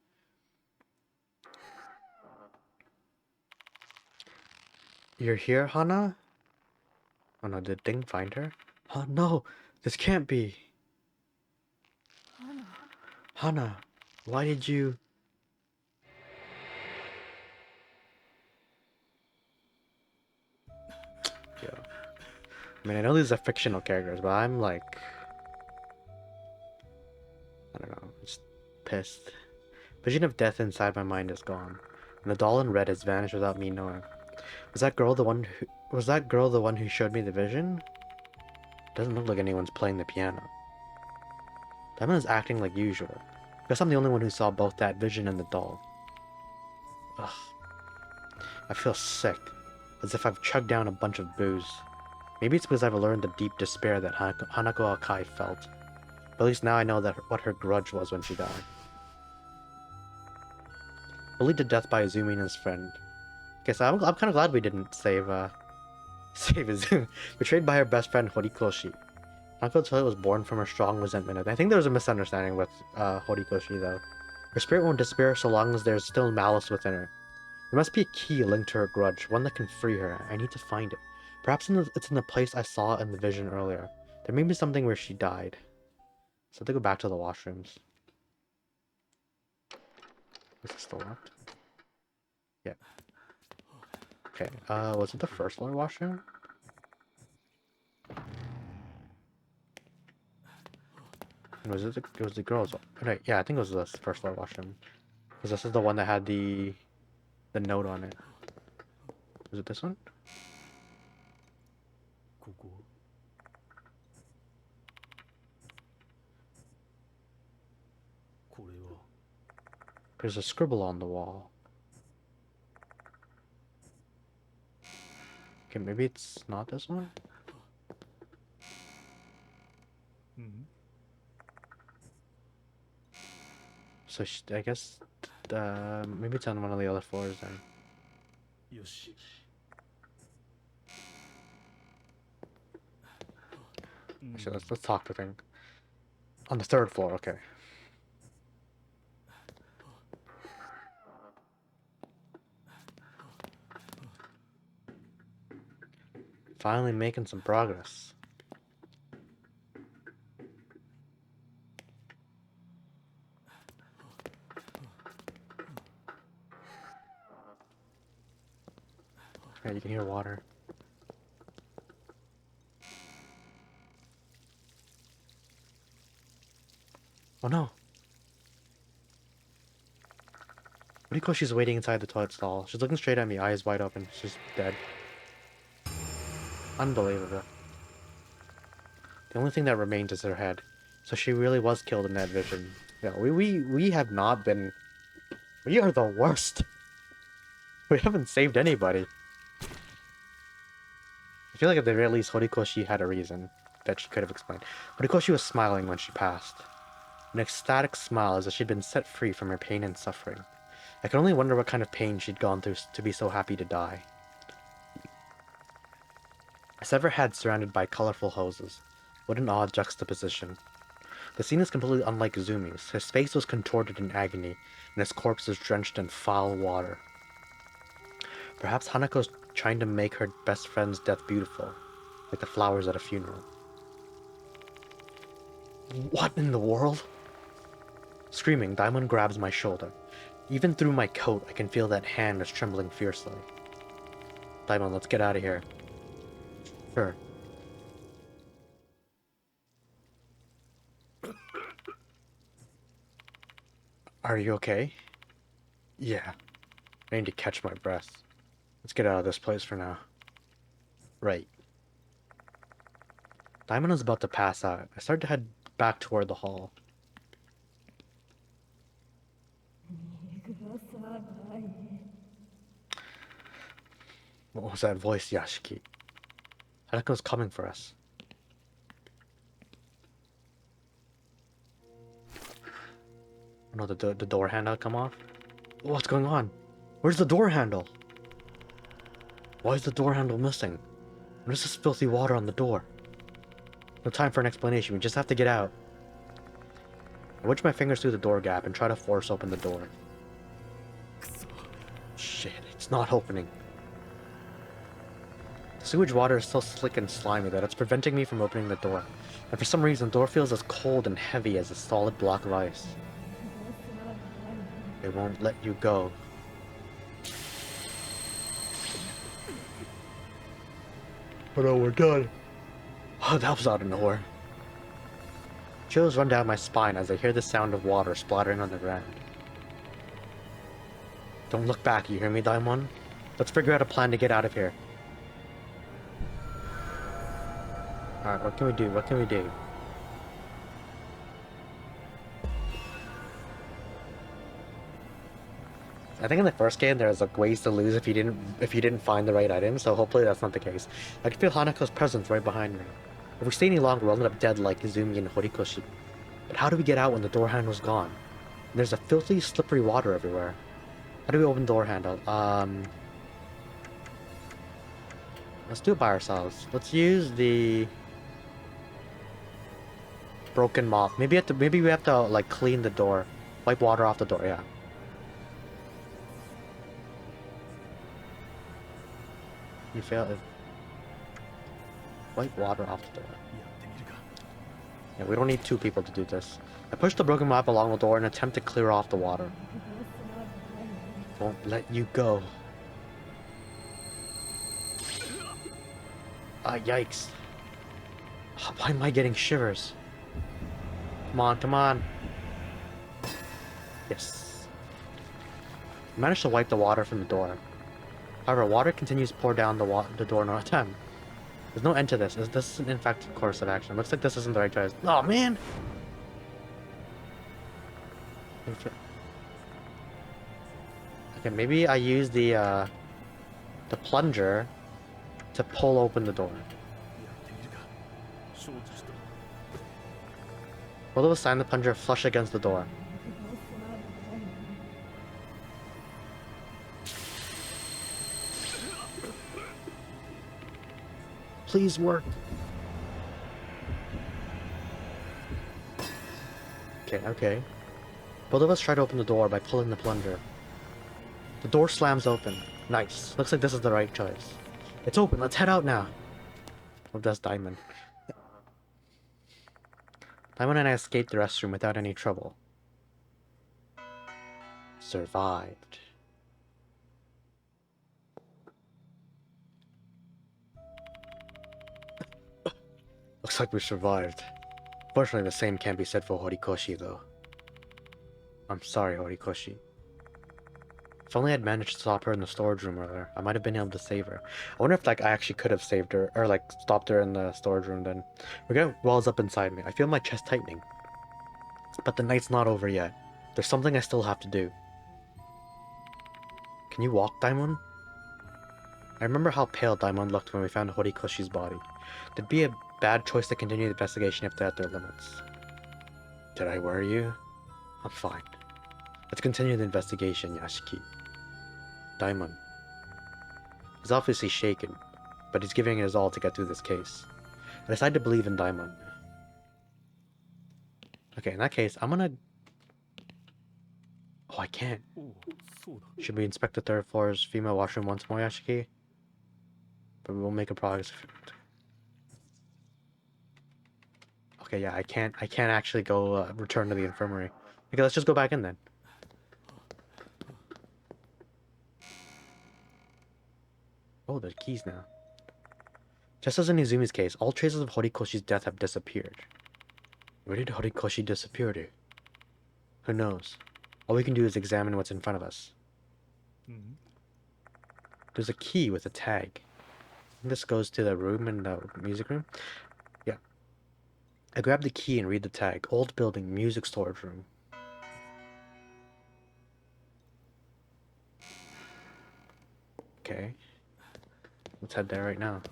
You're here, Hana? Oh no, did Ding find her? Oh no, this can't be. Hana, why did you... Yo. I mean, I know these are fictional characters, but I'm like... I don't know, just pissed. Vision of death inside my mind is gone, and the doll in red has vanished without me knowing. Was that girl the one who showed me the vision? Doesn't look like anyone's playing the piano. Diamond is acting like usual. Guess I'm the only one who saw both that vision and the doll. Ugh. I feel sick, as if I've chugged down a bunch of booze. Maybe it's because I've learned the deep despair that Hanako Akai felt. But at least now I know that what her grudge was when she died. Bullied to death by Izumi and his friend. Okay, so I'm kind of glad we didn't save Izumi. Betrayed by her best friend Horikoshi. Hanako Toyo was born from her strong resentment. I think there was a misunderstanding with Horikoshi though. Her spirit won't disappear so long as there's still malice within her. There must be a key linked to her grudge, one that can free her. I need to find it. Perhaps it's in the place I saw in the vision earlier. There may be something where she died. So I have to go back to the washrooms. Is it still locked? Yeah. Okay, was it the first floor washroom? Was it the girls? Right, yeah, I think it was the first floor washroom. Because this is the one that had the note on it. Was it this one? There's a scribble on the wall. Okay, maybe it's not this one? So I guess maybe it's on one of the other floors then. Actually, let's talk to thing. On the third floor, okay. Finally making some progress. Yeah, you can hear water. Oh no! She's waiting inside the toilet stall. She's looking straight at me, eyes wide open. She's dead. Unbelievable. The only thing that remains is her head. So she really was killed in that vision. Yeah, we have not been... We are the worst. We haven't saved anybody. I feel like at the very least, Horikoshi had a reason that she could have explained. Horikoshi was smiling when she passed. An ecstatic smile as if she'd been set free from her pain and suffering. I can only wonder what kind of pain she'd gone through to be so happy to die. A severed head surrounded by colorful hoses. What an odd juxtaposition. The scene is completely unlike Izumi's. His face was contorted in agony, and his corpse was drenched in foul water. Perhaps Hanako's trying to make her best friend's death beautiful, like the flowers at a funeral. What in the world? Screaming, Daimon grabs my shoulder. Even through my coat, I can feel that hand is trembling fiercely. Daimon, let's get out of here. Sure. Are you okay? Yeah. I need to catch my breath. Let's get out of this place for now. Right. Daimon is about to pass out. I start to head back toward the hall. What was that voice, Yashiki? Hanako's coming for us. Oh no, the door handle come off? What's going on? Where's the door handle? Why is the door handle missing? What is this filthy water on the door? No time for an explanation, we just have to get out. I wedge my fingers through the door gap and try to force open the door. Shit, it's not opening. The sewage water is so slick and slimy that it's preventing me from opening the door. And for some reason, the door feels as cold and heavy as a solid block of ice. It won't let you go. Oh no, we're done. Oh, that was out of nowhere. Chills run down my spine as I hear the sound of water splattering on the ground. Don't look back, you hear me, Daimon? Let's figure out a plan to get out of here. Alright, what can we do? What can we do? I think in the first game there was like ways to lose if you didn't find the right item, so hopefully that's not the case. I can feel Hanako's presence right behind me. If we stay any longer, we'll end up dead like Izumi and Horikoshi. But how do we get out when the door handle's gone? And there's a filthy, slippery water everywhere. How do we open the door handle? Let's do it by ourselves. Let's use the broken mop. Maybe we have to like clean the door, wipe water off the door. Yeah. You fail it. Wipe water off the door. Yeah, we don't need two people to do this. I push the broken mop along the door and attempt to clear off the water. Won't let you go. Ah, yikes. Why am I getting shivers? Come on, come on. Yes. I managed to wipe the water from the door. However, water continues to pour down the door no time. There's no end to this. This is an ineffective course of action. Looks like this isn't the right choice. Oh man! Okay, maybe I use the plunger to pull open the door. Will it assign the plunger flush against the door? Please work. Okay. Both of us try to open the door by pulling the plunger. The door slams open. Nice. Looks like this is the right choice. It's open. Let's head out now. Oh, that's Diamond. Diamond and I escaped the restroom without any trouble. Survived. Looks like we survived. Fortunately, the same can't be said for Horikoshi, though. I'm sorry, Horikoshi. If only I'd managed to stop her in the storage room earlier, I might have been able to save her. I wonder if, like, I actually could have saved her, or, like, stopped her in the storage room then. Regret wells up inside me. I feel my chest tightening. But the night's not over yet. There's something I still have to do. Can you walk, Daimon? I remember how pale Daimon looked when we found Horikoshi's body. It'd be a bad choice to continue the investigation if they're at their limits. Did I worry you? I'm fine. Let's continue the investigation, Yashiki. Daimon. He's obviously shaken, but he's giving it his all to get through this case. I decided to believe in Daimon. Okay, in that case, I'm gonna... Oh, I can't. Should we inspect the third floor's female washroom once more, Yashiki? But we will make a progress. Okay, yeah, I can't actually go return to the infirmary. Okay, let's just go back in then. Oh, there's keys now. Just as in Izumi's case, all traces of Horikoshi's death have disappeared. Where did Horikoshi disappear to? Who knows? All we can do is examine what's in front of us. There's a key with a tag. This goes to the room in the music room? Yeah. I grab the key and read the tag. Old building, music storage room. Okay. Let's head there right now.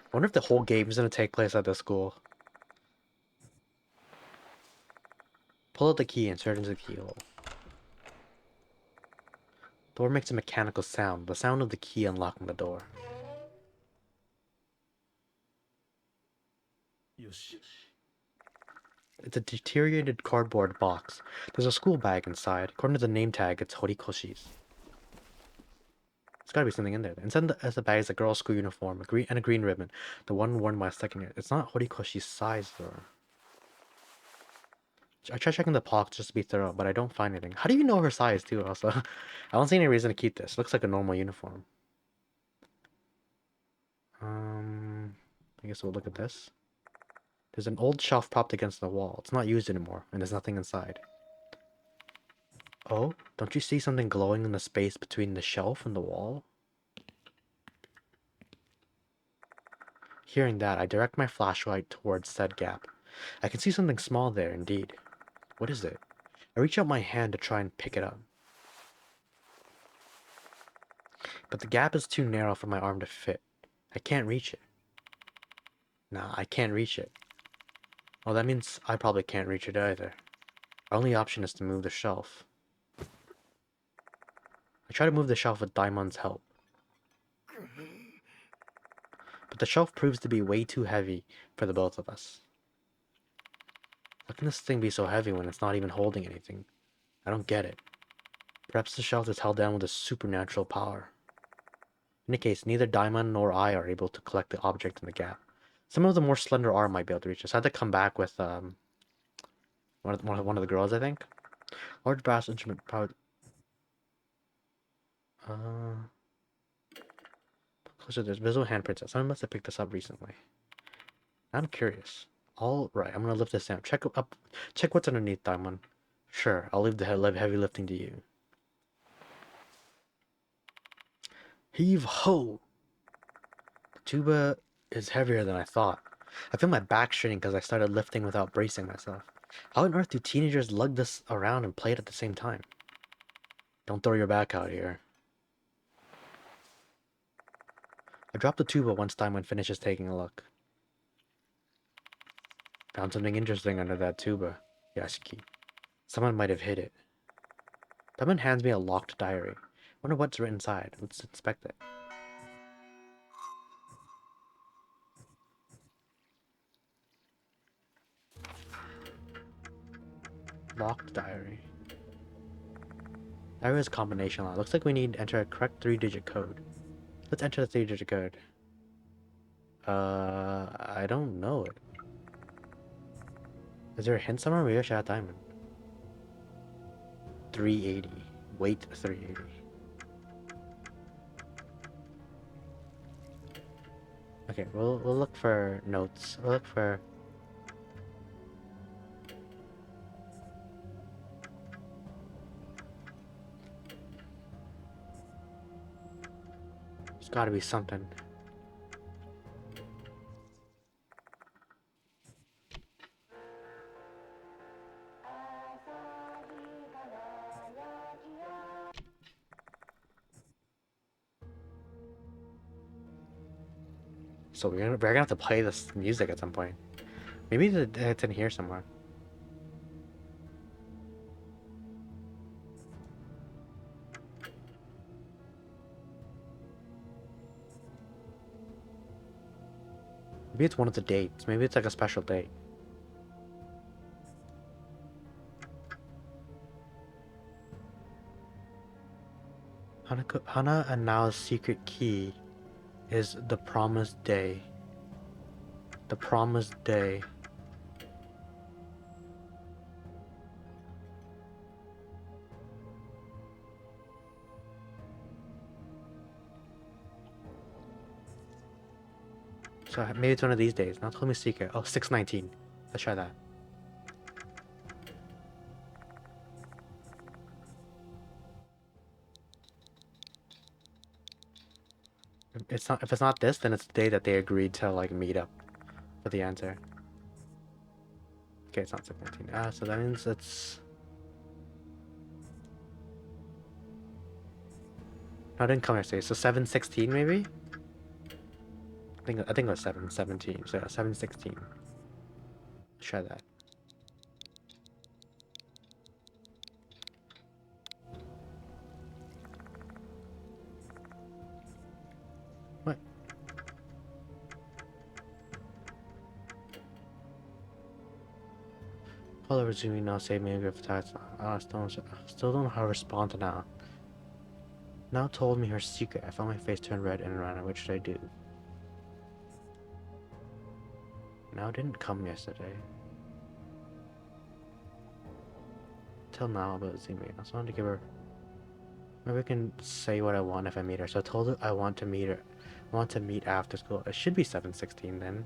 I wonder if the whole game is going to take place at this school. Pull out the key and insert it into the keyhole. The door makes a mechanical sound, the sound of the key unlocking the door. It's a deteriorated cardboard box. There's a school bag inside. According to the name tag, it's Horikoshi's. There's gotta be something in there. Inside the bag is a girl's school uniform, and a green ribbon. The one worn by sticking it. It's not Horikoshi's size, though. I try checking the pockets just to be thorough, but I don't find anything. How do you know her size, too, also? I don't see any reason to keep this. Looks like a normal uniform. I guess we'll look at this. There's an old shelf propped against the wall. It's not used anymore, and there's nothing inside. Oh, don't you see something glowing in the space between the shelf and the wall? Hearing that, I direct my flashlight towards said gap. I can see something small there, indeed. What is it? I reach out my hand to try and pick it up. But the gap is too narrow for my arm to fit. I can't reach it. Nah, I can't reach it. Well, that means I probably can't reach it either. Our only option is to move the shelf. I try to move the shelf with Daimon's help. But the shelf proves to be way too heavy for the both of us. How can this thing be so heavy when it's not even holding anything? I don't get it. Perhaps the shelf is held down with a supernatural power. In any case, neither Daimon nor I are able to collect the object in the gap. Some of the more slender arm might be able to reach us. I had to come back with one of the girls, I think. Large brass instrument powered. Closer, there's visual handprints. Someone must have picked this up recently. I'm curious. All right, I'm gonna lift this down. Check what's underneath, Daimon. Sure, I'll leave the heavy lifting to you. Heave ho! The tuba is heavier than I thought. I feel my back straining because I started lifting without bracing myself. How on earth do teenagers lug this around and play it at the same time? Don't throw your back out here. I drop the tuba once Daimon finishes taking a look. Found something interesting under that tuba, Yashiki. Someone might have hid it. Daimon hands me a locked diary. Wonder what's written inside. Let's inspect it. Locked diary. Diary is combination lock. Looks like we need to enter a correct 3-digit code. Let's enter the 3-digit code. I don't know it. Is there a hint somewhere? Maybe I should have Diamond. 380. Weight 380. Okay, we'll look for notes. We'll look for. There's got to be something. So we're gonna have to play this music at some point. Maybe it's in here somewhere. Maybe it's one of the dates. Maybe it's like a special date. Hana and Nao's secret key is the promised day. The promised day. So maybe it's one of these days. Now tell me secret. Oh, 6/19. Let's try that. It's not. If it's not this, then it's the day that they agreed to like meet up for the answer. Okay, it's not 6/19. So that means it's. No, it didn't come yesterday. So 7/16 maybe. I think it was 7/17. So yeah, 7/16. Let's try that. What? Hello, resuming now. Save me if that's. Still don't know how to respond to now. Now told me her secret. I felt my face turn red and ran. What should I do? Now didn't come yesterday. Till now about Zumi. I just wanted to give her. Maybe I can say what I want if I meet her. So I told her I want to meet her. I want to meet after school. It should be 7/16 then.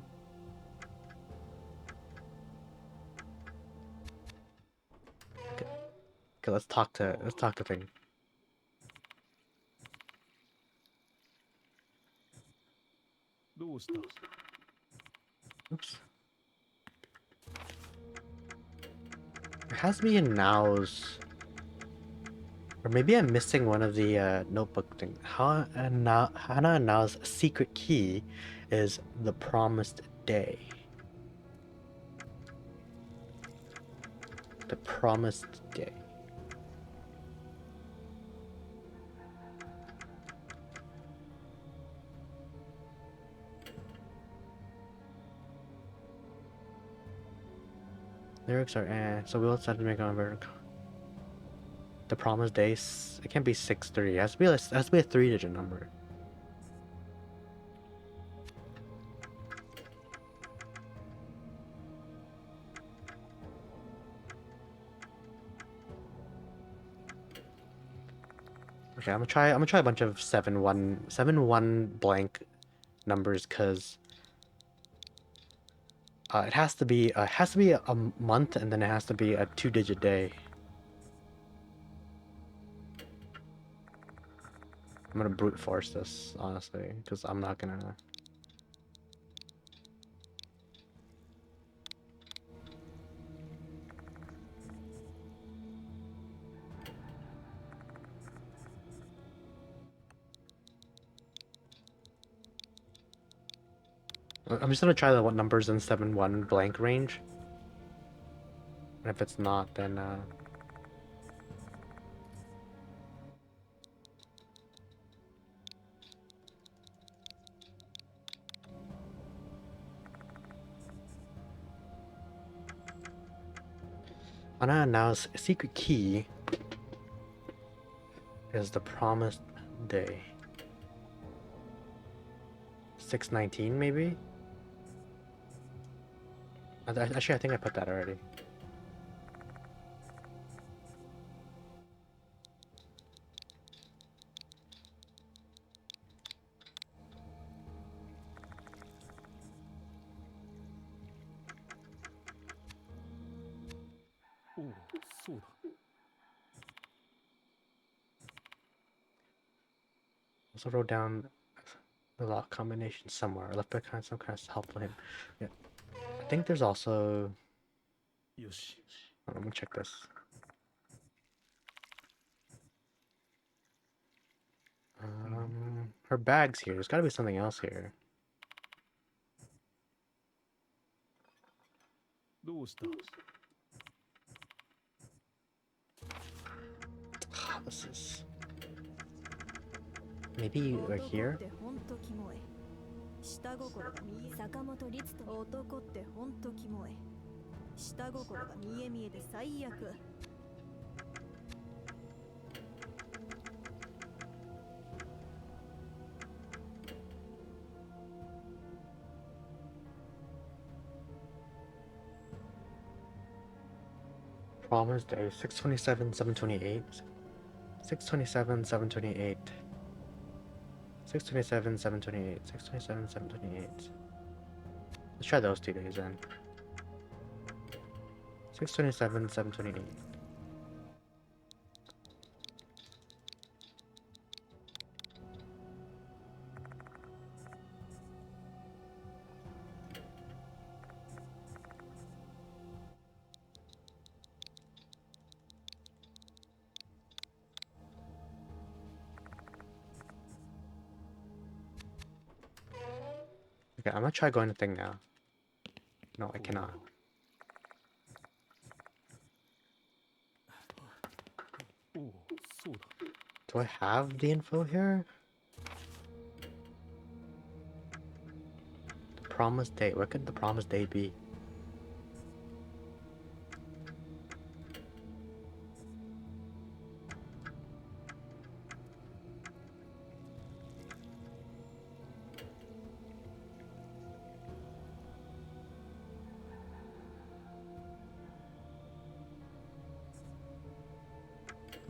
Okay, let's talk to thing. Oops. It has to be in Now's. Or maybe I'm missing one of the notebook things. Hana and Nao's secret key is the promised day. The promised day. Lyrics are so we'll decide to make on vertical. The promised days. It can't be 6/3. It has to be a 3-digit number. Okay, I'm gonna try a bunch of 7/1 blank numbers because it has to be a month and then it has to be a 2-digit day. I'm gonna brute force this honestly because I'm not gonna. I'm just gonna try the what numbers in 7/1 blank range. And if it's not, then Anna now's secret key is the promised day. 6/19 maybe? Actually, I think I put that already. Also wrote down the lock combination somewhere. I left behind some kind of helpful hint. Yeah. I think there's also. Oh, let me check this. Her bag's here. There's gotta be something else here. This is. Maybe right here? 下心が見え坂本律と男ってほんとキモい下心が見え見えで最悪 Promise Day 627 728 627 728 627 728 627 728 Let's try those 2 days then. 627 728 Okay, I'm gonna try going to thing now. No, I cannot. Do I have the info here? The promised date. What could the promised date be?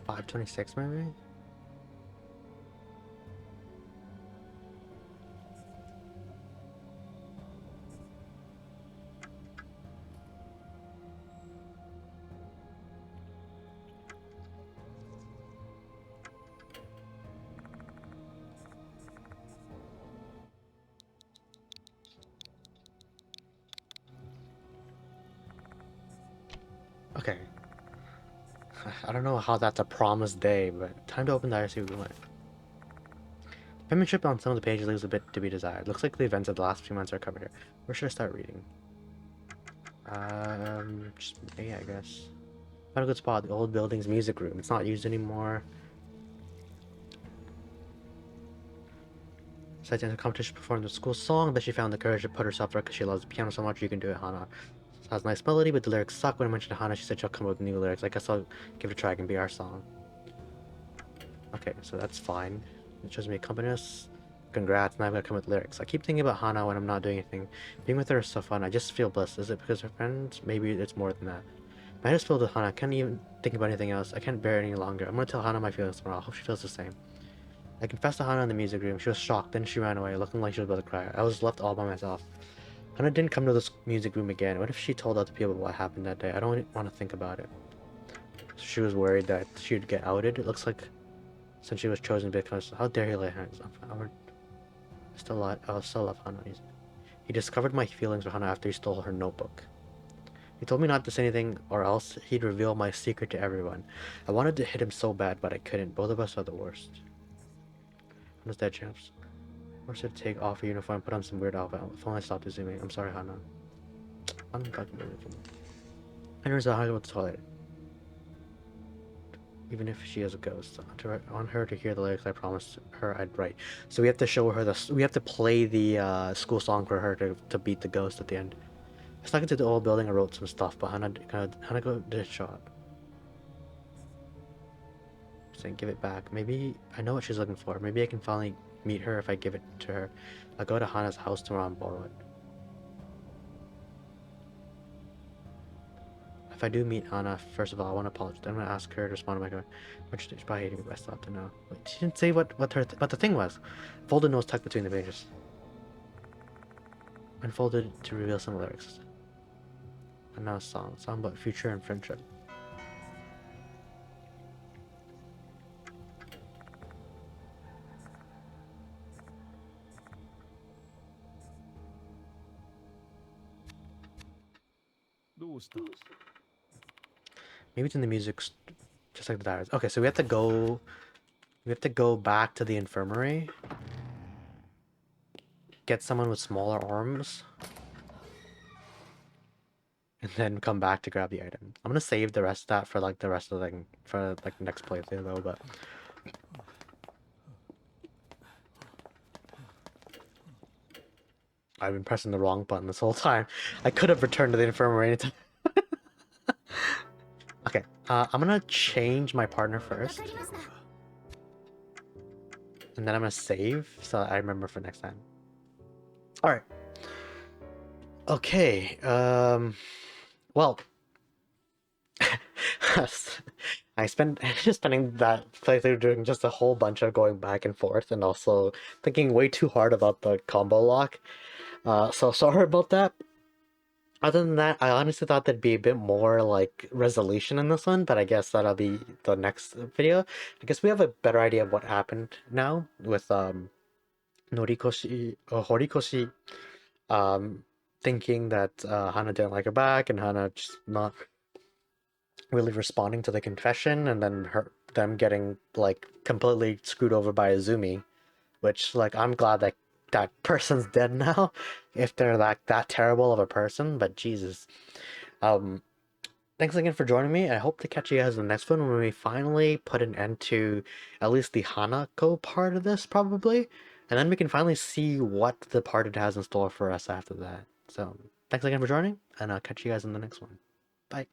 $5.26 maybe? Okay. I don't know how that's a promised day, but time to open the IRC we went. Penmanship on some of the pages leaves a bit to be desired. Looks like the events of the last few months are covered here. Where should I start reading? Just A, I guess. Found a good spot. The old building's music room. It's not used anymore. Decided to enter a competition to perform the school song, but she found the courage to put herself there because she loves the piano so much. You can do it, Hana. It has a nice melody, but the lyrics suck. When I mentioned to Hana, she said she'll come up with new lyrics. I guess I'll give it a try. It can be our song. Okay, so that's fine. It shows me accompanist. Congrats, now I'm gonna come with lyrics. I keep thinking about Hana when I'm not doing anything. Being with her is so fun. I just feel blessed. Is it because we're friends? Maybe it's more than that. My head is filled with Hana. I can't even think about anything else. I can't bear it any longer. I'm gonna tell Hana my feelings tomorrow. I hope she feels the same. I confessed to Hana in the music room. She was shocked. Then she ran away, looking like she was about to cry. I was left all by myself. Hana didn't come to this music room again. What if she told other people what happened that day? I don't want to think about it. She was worried that she'd get outed. It looks like since she was chosen because how dare he lay hands on her? I still love Hana. He discovered my feelings for Hana after he stole her notebook. He told me not to say anything or else he'd reveal my secret to everyone. I wanted to hit him so bad, but I couldn't. Both of us are the worst. Hana's dead, champs. Or should take off a uniform and put on some weird outfit. If only I stopped assuming. I'm sorry, Hana. I'm fucking beautiful. I never saw Hana go to the toilet. Even if she is a ghost. I want her to hear the lyrics I promised her I'd write. So we have to show her we have to play the school song for her to beat the ghost at the end. I snuck into the old building and wrote some stuff, but Hana did a shot. Saying give it back. Maybe I know what she's looking for. Maybe I can finally meet her if I give it to her. I'll go to Hana's house tomorrow and borrow it. If I do meet Hana, first of all, I want to apologize. I'm gonna ask her to respond to my comment. Which she's probably hating me, but I still have to know. Wait, she didn't say what the thing was. Folded notes tucked between the pages. Unfolded to reveal some lyrics. And now a song about future and friendship. Maybe it's in the music, just like the diaries. Okay, so we have to go. We have to go back to the infirmary. Get someone with smaller arms. And then come back to grab the item. I'm gonna save the rest of that for like the rest of the thing for like the next playthrough though, but I've been pressing the wrong button this whole time. I could have returned to the infirmary anytime. Okay, I'm gonna change my partner first. And then I'm gonna save so I remember for next time. Alright. Okay, well, just spending that playthrough doing just a whole bunch of going back and forth and also thinking way too hard about the combo lock. So sorry about that. Other than that, I honestly thought there'd be a bit more like resolution in this one, but I guess that'll be the next video. I guess we have a better idea of what happened now with Horikoshi thinking that Hana didn't like her back and Hana just not really responding to the confession, and then them getting like completely screwed over by Izumi, which like I'm glad that that person's dead now, if they're like that terrible of a person. But Jesus, um, thanks again for joining me. I hope to catch you guys in the next one when we finally put an end to at least the Hanako part of this, probably, and then we can finally see what the part it has in store for us after that. So thanks again for joining, and I'll catch you guys in the next one. Bye.